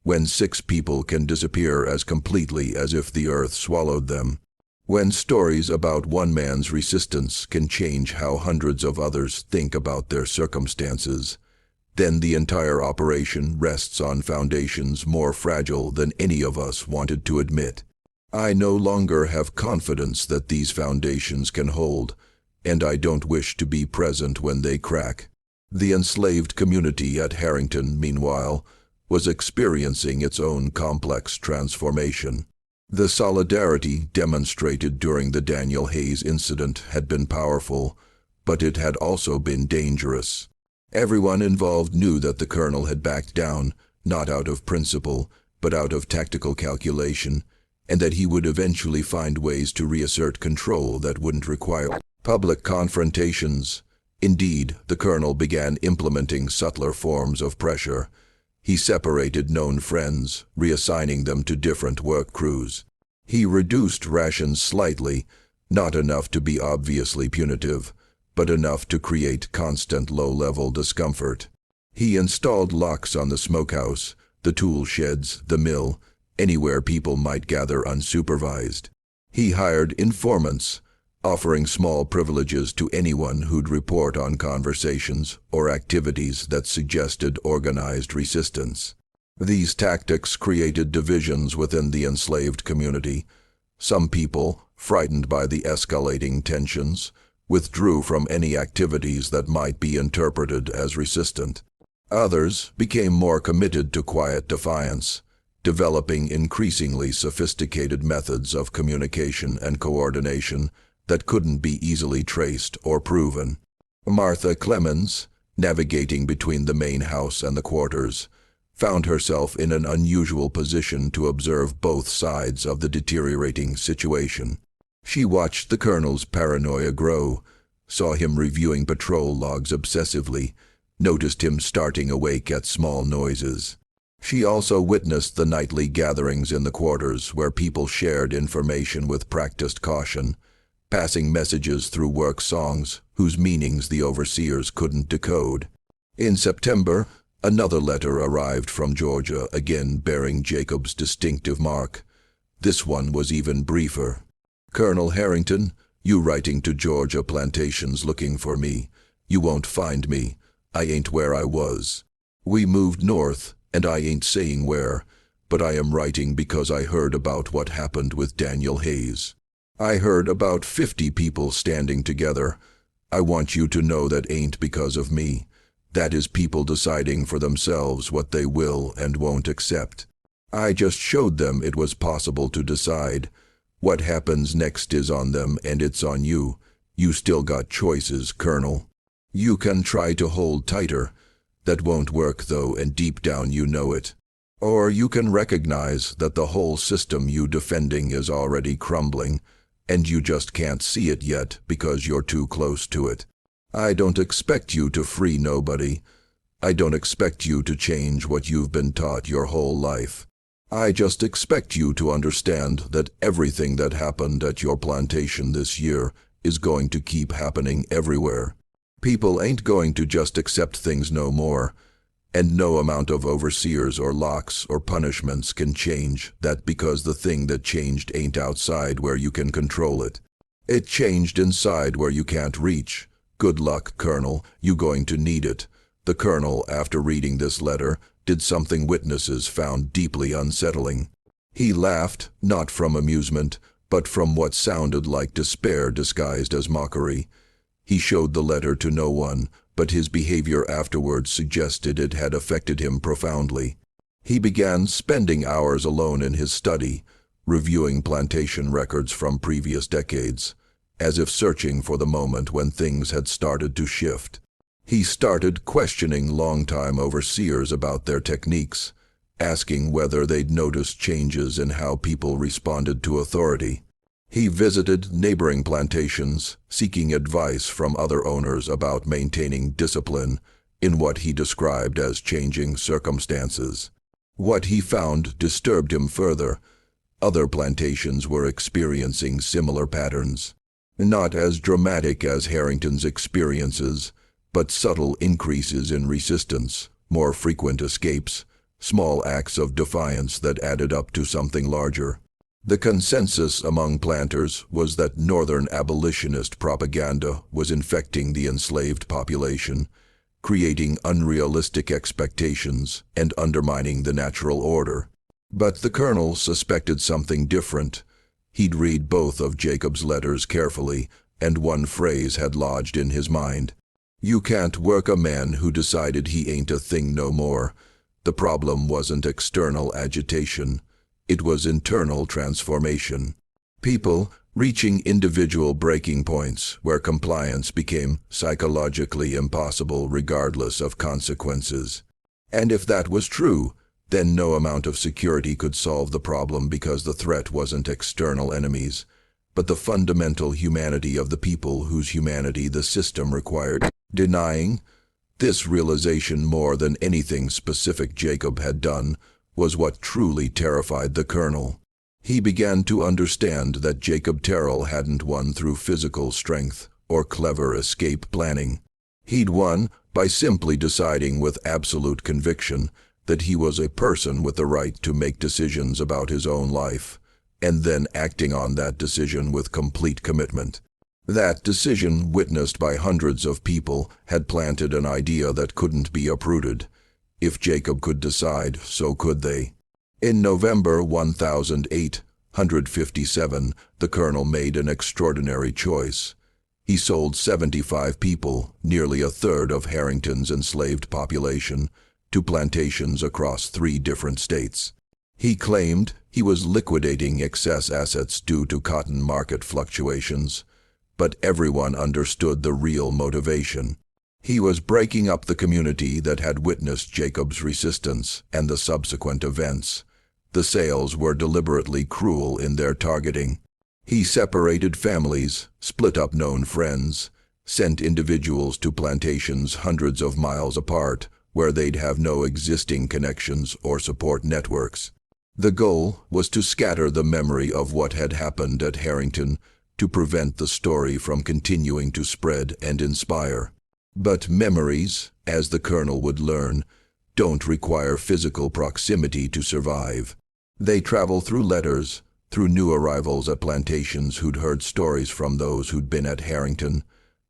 when 6 people can disappear as completely as if the earth swallowed them, when stories about one man's resistance can change how hundreds of others think about their circumstances, then the entire operation rests on foundations more fragile than any of us wanted to admit. I no longer have confidence that these foundations can hold, and I don't wish to be present when they crack." The enslaved community at Harrington, meanwhile, was experiencing its own complex transformation. The solidarity demonstrated during the Daniel Hayes incident had been powerful, but it had also been dangerous. Everyone involved knew that the colonel had backed down, not out of principle, but out of tactical calculation, and that he would eventually find ways to reassert control that wouldn't require public confrontations. Indeed, the colonel began implementing subtler forms of pressure. He separated known friends, reassigning them to different work crews. He reduced rations slightly, not enough to be obviously punitive, but enough to create constant low-level discomfort. He installed locks on the smokehouse, the tool sheds, the mill, anywhere people might gather unsupervised. He hired informants, offering small privileges to anyone who'd report on conversations or activities that suggested organized resistance. These tactics created divisions within the enslaved community. Some people, frightened by the escalating tensions, withdrew from any activities that might be interpreted as resistant. Others became more committed to quiet defiance, developing increasingly sophisticated methods of communication and coordination that couldn't be easily traced or proven. Martha Clemens, navigating between the main house and the quarters, found herself in an unusual position to observe both sides of the deteriorating situation. She watched the colonel's paranoia grow, saw him reviewing patrol logs obsessively, noticed him starting awake at small noises. She also witnessed the nightly gatherings in the quarters where people shared information with practiced caution, passing messages through work songs whose meanings the overseers couldn't decode. In September, another letter arrived from Georgia, again bearing Jacob's distinctive mark. This one was even briefer. "Colonel Harrington, you writing to Georgia Plantations looking for me. You won't find me. I ain't where I was. We moved north, and I ain't saying where, but I am writing because I heard about what happened with Daniel Hayes. I heard about 50 people standing together. I want you to know that ain't because of me. That is people deciding for themselves what they will and won't accept. I just showed them it was possible to decide. What happens next is on them, and it's on you. You still got choices, Colonel. You can try to hold tighter. That won't work though, and deep down you know it. Or you can recognize that the whole system you defending is already crumbling, and you just can't see it yet because you're too close to it. I don't expect you to free nobody. I don't expect you to change what you've been taught your whole life. I just expect you to understand that everything that happened at your plantation this year is going to keep happening everywhere. People ain't going to just accept things no more, and no amount of overseers or locks or punishments can change that, because the thing that changed ain't outside where you can control it. It changed inside where you can't reach. Good luck, Colonel. You going to need it." The colonel, after reading this letter, did something witnesses found deeply unsettling. He laughed, not from amusement, but from what sounded like despair disguised as mockery. He showed the letter to no one, but his behavior afterwards suggested it had affected him profoundly. He began spending hours alone in his study, reviewing plantation records from previous decades, as if searching for the moment when things had started to shift. He started questioning longtime overseers about their techniques, asking whether they'd noticed changes in how people responded to authority. He visited neighboring plantations, seeking advice from other owners about maintaining discipline in what he described as changing circumstances. What he found disturbed him further. Other plantations were experiencing similar patterns. Not as dramatic as Harrington's experiences, but subtle increases in resistance, more frequent escapes, small acts of defiance that added up to something larger. The consensus among planters was that Northern abolitionist propaganda was infecting the enslaved population, creating unrealistic expectations and undermining the natural order. But the colonel suspected something different. He'd read both of Jacob's letters carefully, and one phrase had lodged in his mind. "You can't work a man who decided he ain't a thing no more." The problem wasn't external agitation. It was internal transformation. People reaching individual breaking points where compliance became psychologically impossible regardless of consequences. And if that was true, then no amount of security could solve the problem, because the threat wasn't external enemies, but the fundamental humanity of the people whose humanity the system required denying. This realization, more than anything specific Jacob had done, was what truly terrified the colonel. He began to understand that Jacob Terrell hadn't won through physical strength or clever escape planning. He'd won by simply deciding with absolute conviction that he was a person with the right to make decisions about his own life, and then acting on that decision with complete commitment. That decision, witnessed by hundreds of people, had planted an idea that couldn't be uprooted. If Jacob could decide, so could they. In November 1857, the colonel made an extraordinary choice. He sold 75 people, nearly a third of Harrington's enslaved population, to plantations across 3 different states. He claimed he was liquidating excess assets due to cotton market fluctuations. but everyone understood the real motivation. He was breaking up the community that had witnessed Jacob's resistance and the subsequent events. The sales were deliberately cruel in their targeting. He separated families, split up known friends, sent individuals to plantations hundreds of miles apart, where they'd have no existing connections or support networks. The goal was to scatter the memory of what had happened at Harrington, to prevent the story from continuing to spread and inspire. But memories, as the Colonel would learn, don't require physical proximity to survive. They travel through letters, through new arrivals at plantations who'd heard stories from those who'd been at Harrington,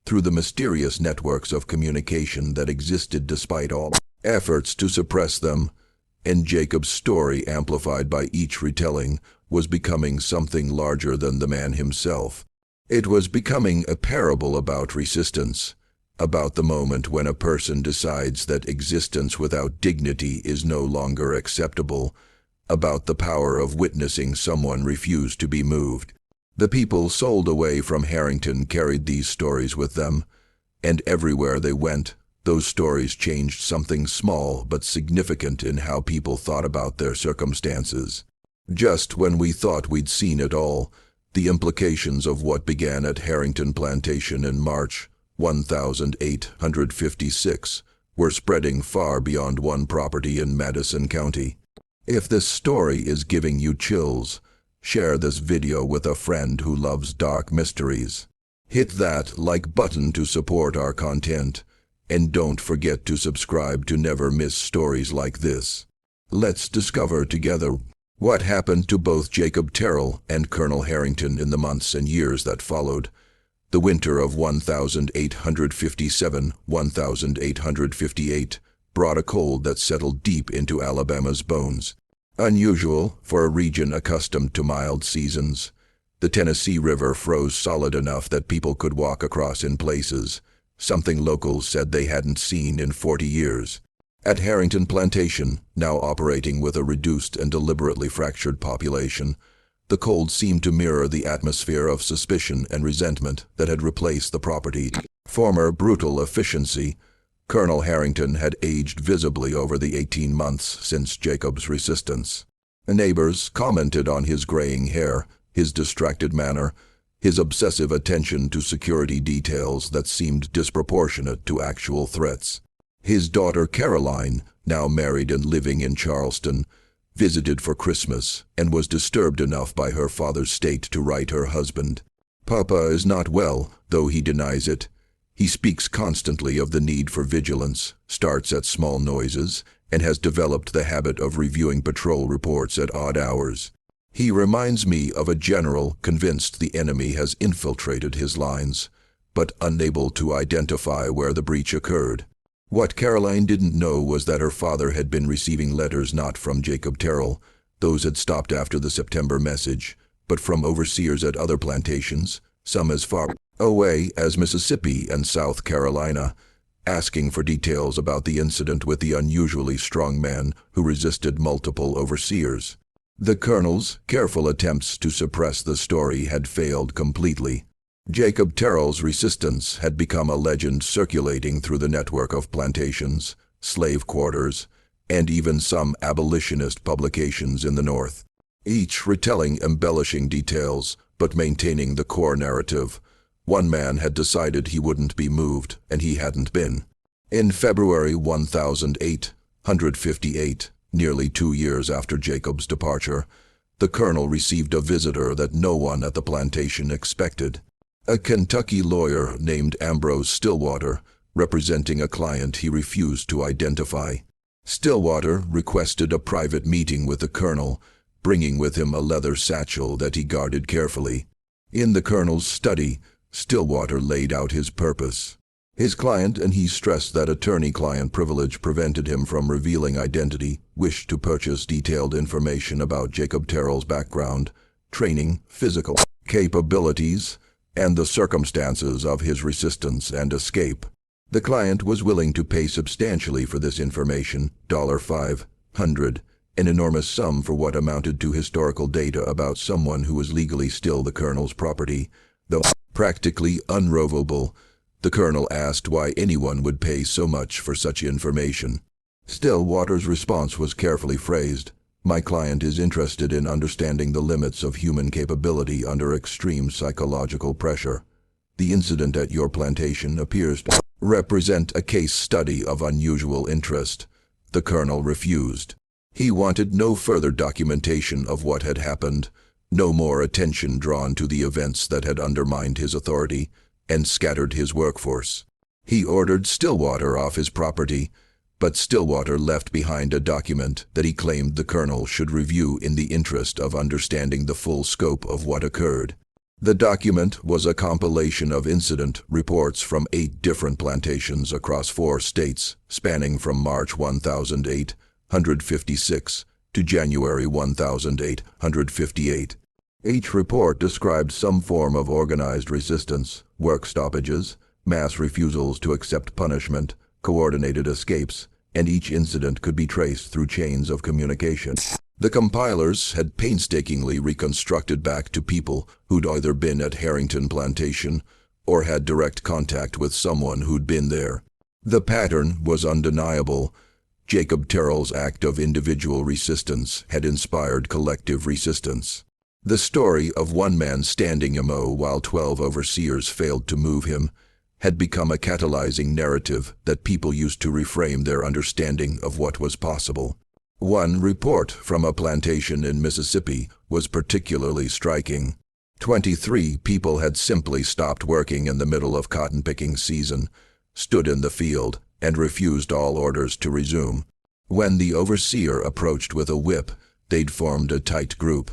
through the mysterious networks of communication that existed despite all efforts to suppress them, and Jacob's story, amplified by each retelling, was becoming something larger than the man himself. It was becoming a parable about resistance, about the moment when a person decides that existence without dignity is no longer acceptable, about the power of witnessing someone refuse to be moved. The people sold away from Harrington carried these stories with them, and everywhere they went, those stories changed something small but significant in how people thought about their circumstances. Just when we thought we'd seen it all, the implications of what began at Harrington Plantation in March 1856 were spreading far beyond one property in Madison County. If this story is giving you chills, share this video with a friend who loves dark mysteries. Hit that like button to support our content, and don't forget to subscribe to never miss stories like this. Let's discover together what happened to both Jacob Terrell and Colonel Harrington in the months and years that followed. The winter of 1857-1858 brought a cold that settled deep into Alabama's bones. Unusual for a region accustomed to mild seasons, the Tennessee River froze solid enough that people could walk across in places, something locals said they hadn't seen in 40 years. At Harrington Plantation, now operating with a reduced and deliberately fractured population, the cold seemed to mirror the atmosphere of suspicion and resentment that had replaced the property's former brutal efficiency. Colonel Harrington had aged visibly over the 18 months since Jacob's resistance. Neighbors commented on his graying hair, his distracted manner, his obsessive attention to security details that seemed disproportionate to actual threats. His daughter Caroline, now married and living in Charleston, visited for Christmas and was disturbed enough by her father's state to write her husband. "Papa is not well, though he denies it. He speaks constantly of the need for vigilance, starts at small noises, and has developed the habit of reviewing patrol reports at odd hours. He reminds me of a general convinced the enemy has infiltrated his lines, but unable to identify where the breach occurred." What Caroline didn't know was that her father had been receiving letters not from Jacob Terrell, those had stopped after the September message, but from overseers at other plantations, some as far away as Mississippi and South Carolina, asking for details about the incident with the unusually strong man who resisted multiple overseers. The Colonel's careful attempts to suppress the story had failed completely. Jacob Terrell's resistance had become a legend circulating through the network of plantations, slave quarters, and even some abolitionist publications in the North, each retelling embellishing details but maintaining the core narrative. One man had decided he wouldn't be moved, and he hadn't been. In February 1858, nearly 2 years after Jacob's departure, the Colonel received a visitor that no one at the plantation expected. A Kentucky lawyer named Ambrose Stillwater, representing a client he refused to identify. Stillwater requested a private meeting with the Colonel, bringing with him a leather satchel that he guarded carefully. In the Colonel's study, Stillwater laid out his purpose. His client, and he stressed that attorney-client privilege prevented him from revealing identity, wished to purchase detailed information about Jacob Terrell's background, training, physical capabilities, and the circumstances of his resistance and escape. The client was willing to pay substantially for this information, $500, an enormous sum for what amounted to historical data about someone who was legally still the Colonel's property. Though practically unrovable, the colonel asked why anyone would pay so much for such information. Stillwater's response was carefully phrased. My client is interested in understanding the limits of human capability under extreme psychological pressure. The incident at your plantation appears to represent a case study of unusual interest. The colonel refused. He wanted no further documentation of what had happened, no more attention drawn to the events that had undermined his authority and scattered his workforce. He ordered Stillwater off his property, but Stillwater left behind a document that he claimed the colonel should review in the interest of understanding the full scope of what occurred. The document was a compilation of incident reports from 8 different plantations across 4 states, spanning from March 1856 to January 1858. Each report described some form of organized resistance, work stoppages, mass refusals to accept punishment, coordinated escapes, and each incident could be traced through chains of communication. The compilers had painstakingly reconstructed back to people who'd either been at Harrington Plantation or had direct contact with someone who'd been there. The pattern was undeniable. Jacob Terrell's act of individual resistance had inspired collective resistance. The story of one man standing immo while 12 overseers failed to move him had become a catalyzing narrative that people used to reframe their understanding of what was possible. One report from a plantation in Mississippi was particularly striking. 23 people had simply stopped working in the middle of cotton-picking season, stood in the field, and refused all orders to resume. When the overseer approached with a whip, they'd formed a tight group.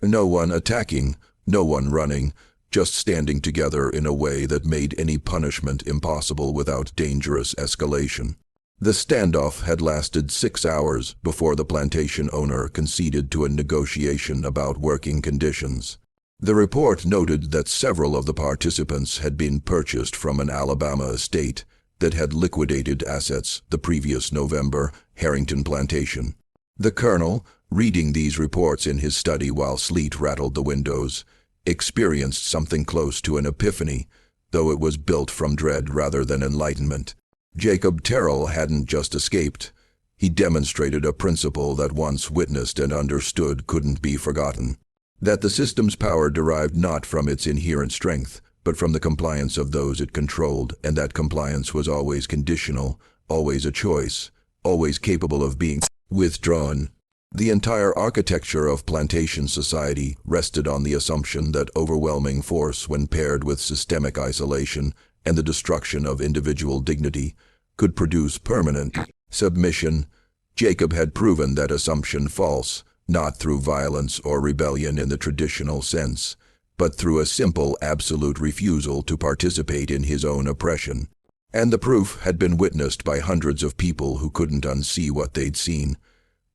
No one attacking, no one running, just standing together in a way that made any punishment impossible without dangerous escalation. The standoff had lasted 6 hours before the plantation owner conceded to a negotiation about working conditions. The report noted that several of the participants had been purchased from an Alabama estate that had liquidated assets the previous November, Harrington Plantation. The colonel, reading these reports in his study while sleet rattled the windows, experienced something close to an epiphany, though it was built from dread rather than enlightenment. Jacob Terrell hadn't just escaped. He demonstrated a principle that once witnessed and understood couldn't be forgotten. That the system's power derived not from its inherent strength, but from the compliance of those it controlled, and that compliance was always conditional, always a choice, always capable of being withdrawn. The entire architecture of plantation society rested on the assumption that overwhelming force, when paired with systemic isolation and the destruction of individual dignity, could produce permanent submission. Jacob had proven that assumption false, not through violence or rebellion in the traditional sense, but through a simple absolute refusal to participate in his own oppression. And the proof had been witnessed by hundreds of people who couldn't unsee what they'd seen.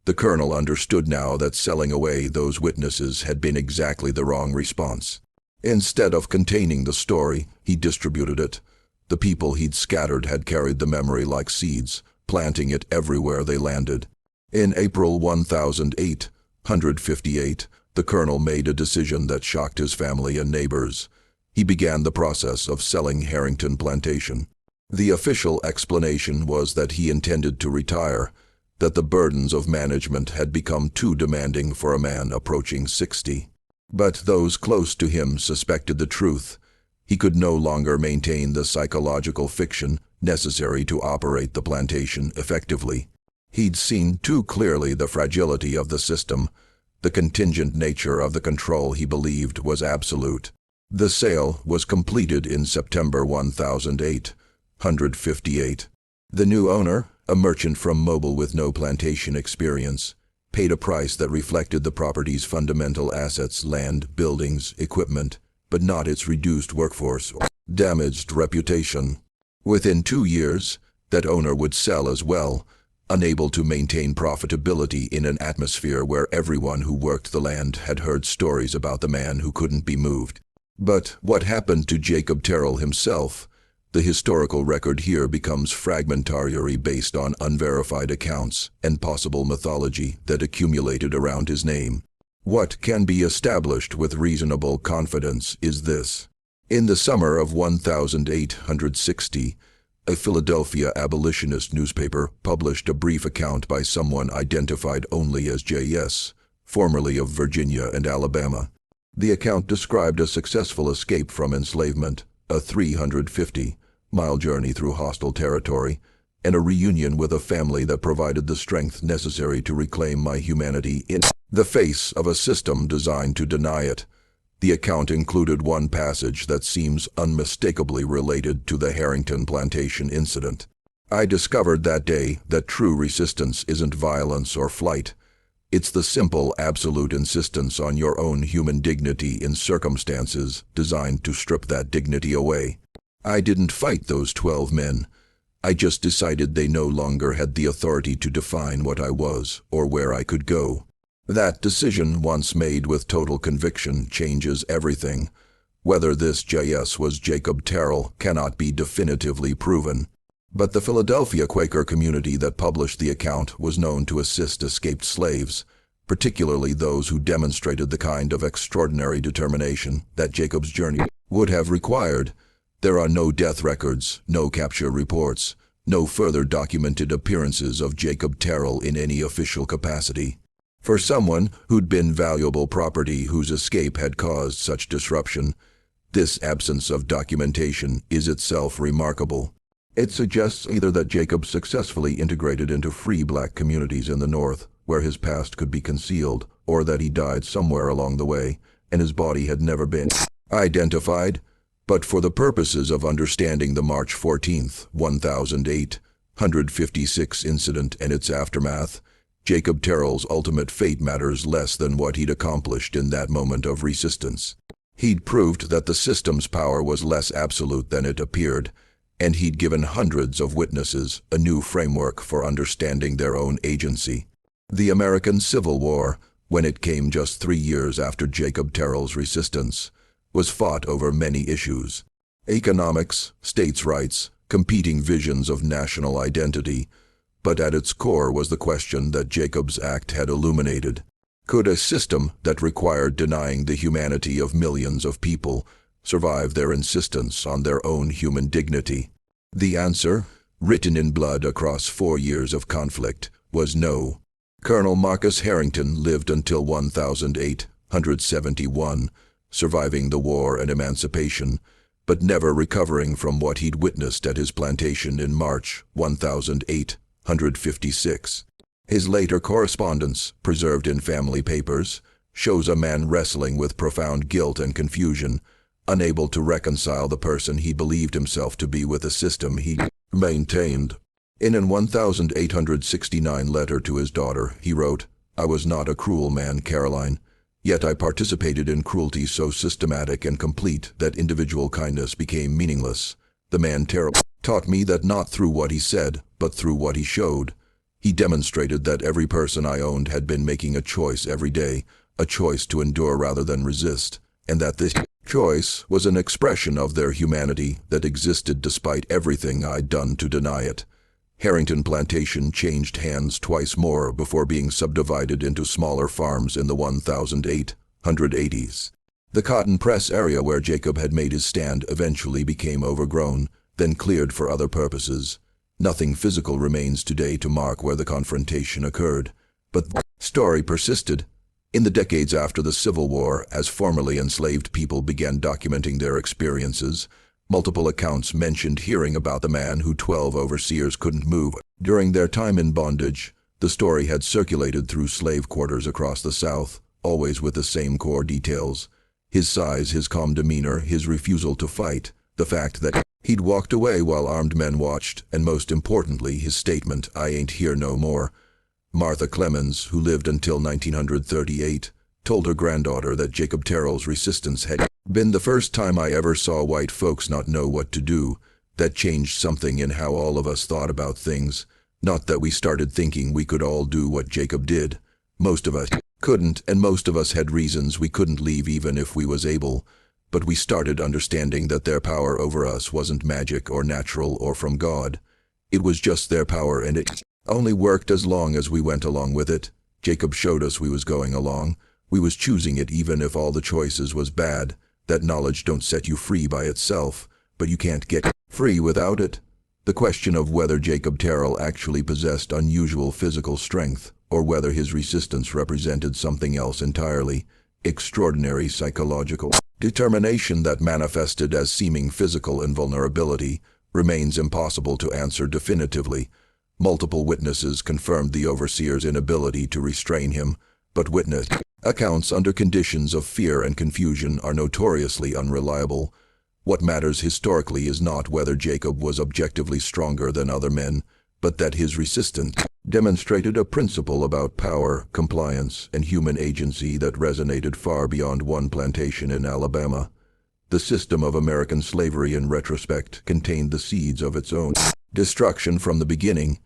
The colonel understood now that selling away those witnesses had been exactly the wrong response. Instead of containing the story, he distributed it. The people he'd scattered had carried the memory like seeds, planting it everywhere they landed. In April 1858, the colonel made a decision that shocked his family and neighbors. He began the process of selling Harrington Plantation. The official explanation was that he intended to retire, that the burdens of management had become too demanding for a man approaching 60. But those close to him suspected the truth. He could no longer maintain the psychological fiction necessary to operate the plantation effectively. He'd seen too clearly the fragility of the system, the contingent nature of the control he believed was absolute. The sale was completed in September 1858. The new owner, a merchant from Mobile with no plantation experience, paid a price that reflected the property's fundamental assets, land, buildings, equipment, but not its reduced workforce or damaged reputation. Within 2 years, that owner would sell as well, unable to maintain profitability in an atmosphere where everyone who worked the land had heard stories about the man who couldn't be moved. But what happened to Jacob Terrell himself? The historical record here becomes fragmentary based on unverified accounts and possible mythology that accumulated around his name. What can be established with reasonable confidence is this. In the summer of 1860, a Philadelphia abolitionist newspaper published a brief account by someone identified only as J.S., formerly of Virginia and Alabama. The account described a successful escape from enslavement, a 350-mile journey through hostile territory, and a reunion with a family that provided the strength necessary to reclaim my humanity in the face of a system designed to deny it. The account included one passage that seems unmistakably related to the Harrington Plantation incident. I discovered that day that true resistance isn't violence or flight. It's the simple, absolute insistence on your own human dignity in circumstances designed to strip that dignity away. I didn't fight those 12 men. I just decided they no longer had the authority to define what I was or where I could go. That decision, once made with total conviction, changes everything. Whether this J.S. was Jacob Terrell cannot be definitively proven. But the Philadelphia Quaker community that published the account was known to assist escaped slaves, particularly those who demonstrated the kind of extraordinary determination that Jacob's journey would have required. There are no death records, no capture reports, no further documented appearances of Jacob Terrell in any official capacity. For someone who'd been valuable property whose escape had caused such disruption, this absence of documentation is itself remarkable. It suggests either that Jacob successfully integrated into free black communities in the North, where his past could be concealed, or that he died somewhere along the way, and his body had never been identified. But for the purposes of understanding the March 14, 1856 incident and its aftermath, Jacob Terrell's ultimate fate matters less than what he'd accomplished in that moment of resistance. He'd proved that the system's power was less absolute than it appeared, and he'd given hundreds of witnesses a new framework for understanding their own agency. The American Civil War, when it came just 3 years after Jacob Terrell's resistance, was fought over many issues: economics, states' rights, competing visions of national identity, but at its core was the question that Jacob's act had illuminated. Could a system that required denying the humanity of millions of people survive their insistence on their own human dignity? The answer, written in blood across 4 years of conflict, was no. Colonel Marcus Harrington lived until 1871, surviving the war and emancipation, but never recovering from what he'd witnessed at his plantation in March 1856. His later correspondence, preserved in family papers, shows a man wrestling with profound guilt and confusion, unable to reconcile the person he believed himself to be with the system he maintained. In an 1869 letter to his daughter, he wrote, "I was not a cruel man, Caroline, yet I participated in cruelty so systematic and complete that individual kindness became meaningless. The man Terrell taught me that not through what he said, but through what he showed. He demonstrated that every person I owned had been making a choice every day, a choice to endure rather than resist, and that this choice was an expression of their humanity that existed despite everything I'd done to deny it." Harrington Plantation changed hands twice more before being subdivided into smaller farms in the 1880s. The cotton press area where Jacob had made his stand eventually became overgrown, then cleared for other purposes. Nothing physical remains today to mark where the confrontation occurred, but the story persisted. In the decades after the Civil War, as formerly enslaved people began documenting their experiences, multiple accounts mentioned hearing about the man who 12 overseers couldn't move during their time in bondage. The story had circulated through slave quarters across the South, always with the same core details: his size, his calm demeanor, his refusal to fight, the fact that he'd walked away while armed men watched, and most importantly, his statement, "I ain't here no more." Martha Clemens, who lived until 1938, told her granddaughter that Jacob Terrell's resistance had been the first time I ever saw white folks not know what to do. That changed something in how all of us thought about things. Not that we started thinking we could all do what Jacob did. Most of us couldn't, and most of us had reasons we couldn't leave even if we was able. But we started understanding that their power over us wasn't magic or natural or from God. It was just their power, and it only worked as long as we went along with it. Jacob showed us we was going along. We was choosing it even if all the choices was bad. That knowledge don't set you free by itself, but you can't get free without it. The question of whether Jacob Terrell actually possessed unusual physical strength, or whether his resistance represented something else entirely, extraordinary psychological determination that manifested as seeming physical invulnerability, remains impossible to answer definitively. Multiple witnesses confirmed the overseer's inability to restrain him, but witness accounts under conditions of fear and confusion are notoriously unreliable. What matters historically is not whether Jacob was objectively stronger than other men, but that his resistance demonstrated a principle about power, compliance, and human agency that resonated far beyond one plantation in Alabama. The system of American slavery in retrospect contained the seeds of its own destruction from the beginning.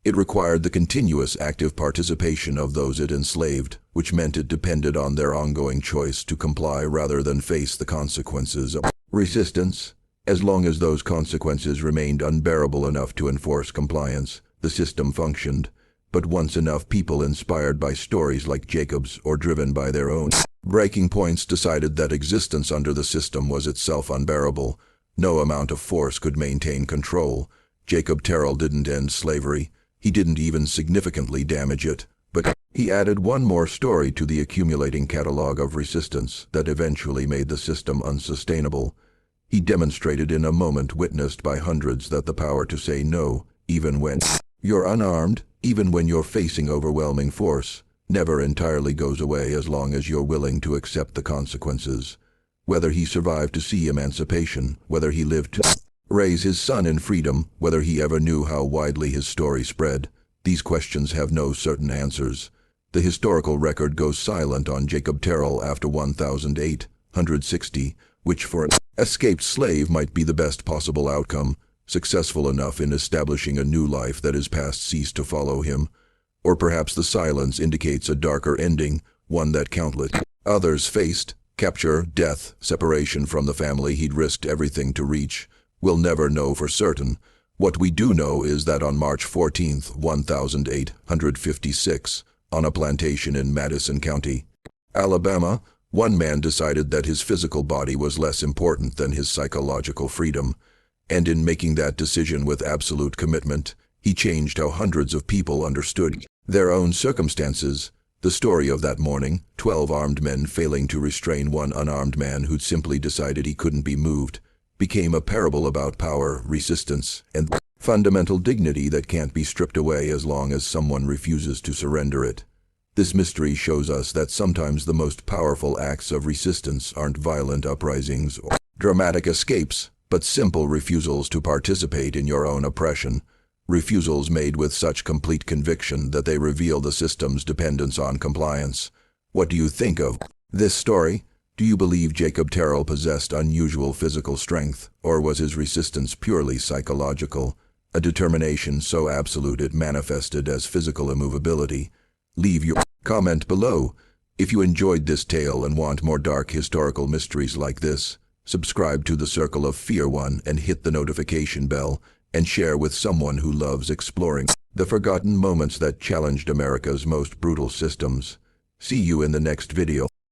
It required the continuous active participation of those it enslaved, which meant it depended on their ongoing choice to comply rather than face the consequences of resistance. As long as those consequences remained unbearable enough to enforce compliance, the system functioned. But once enough people inspired by stories like Jacob's or driven by their own breaking points decided that existence under the system was itself unbearable, no amount of force could maintain control. Jacob Terrell didn't end slavery. He didn't even significantly damage it, but he added one more story to the accumulating catalog of resistance that eventually made the system unsustainable. He demonstrated in a moment witnessed by hundreds that the power to say no, even when you're unarmed, even when you're facing overwhelming force, never entirely goes away as long as you're willing to accept the consequences. Whether he survived to see emancipation, whether he lived to raise his son in freedom, whether he ever knew how widely his story spread, these questions have no certain answers. The historical record goes silent on Jacob Terrell after 1860, which for an escaped slave might be the best possible outcome, successful enough in establishing a new life that his past ceased to follow him. Or perhaps the silence indicates a darker ending, one that countless others faced: capture, death, separation from the family he'd risked everything to reach. We'll never know for certain. What we do know is that on March 14, 1856, on a plantation in Madison County, Alabama, one man decided that his physical body was less important than his psychological freedom. And in making that decision with absolute commitment, he changed how hundreds of people understood their own circumstances. The story of that morning, 12 armed men failing to restrain one unarmed man who'd simply decided he couldn't be moved, became a parable about power, resistance, and fundamental dignity that can't be stripped away as long as someone refuses to surrender it. This mystery shows us that sometimes the most powerful acts of resistance aren't violent uprisings or dramatic escapes, but simple refusals to participate in your own oppression. Refusals made with such complete conviction that they reveal the system's dependence on compliance. What do you think of this story? Do you believe Jacob Terrell possessed unusual physical strength, or was his resistance purely psychological, a determination so absolute it manifested as physical immovability? Leave your comment below. If you enjoyed this tale and want more dark historical mysteries like this, subscribe to the Circle of Fear One and hit the notification bell, and share with someone who loves exploring the forgotten moments that challenged America's most brutal systems. See you in the next video.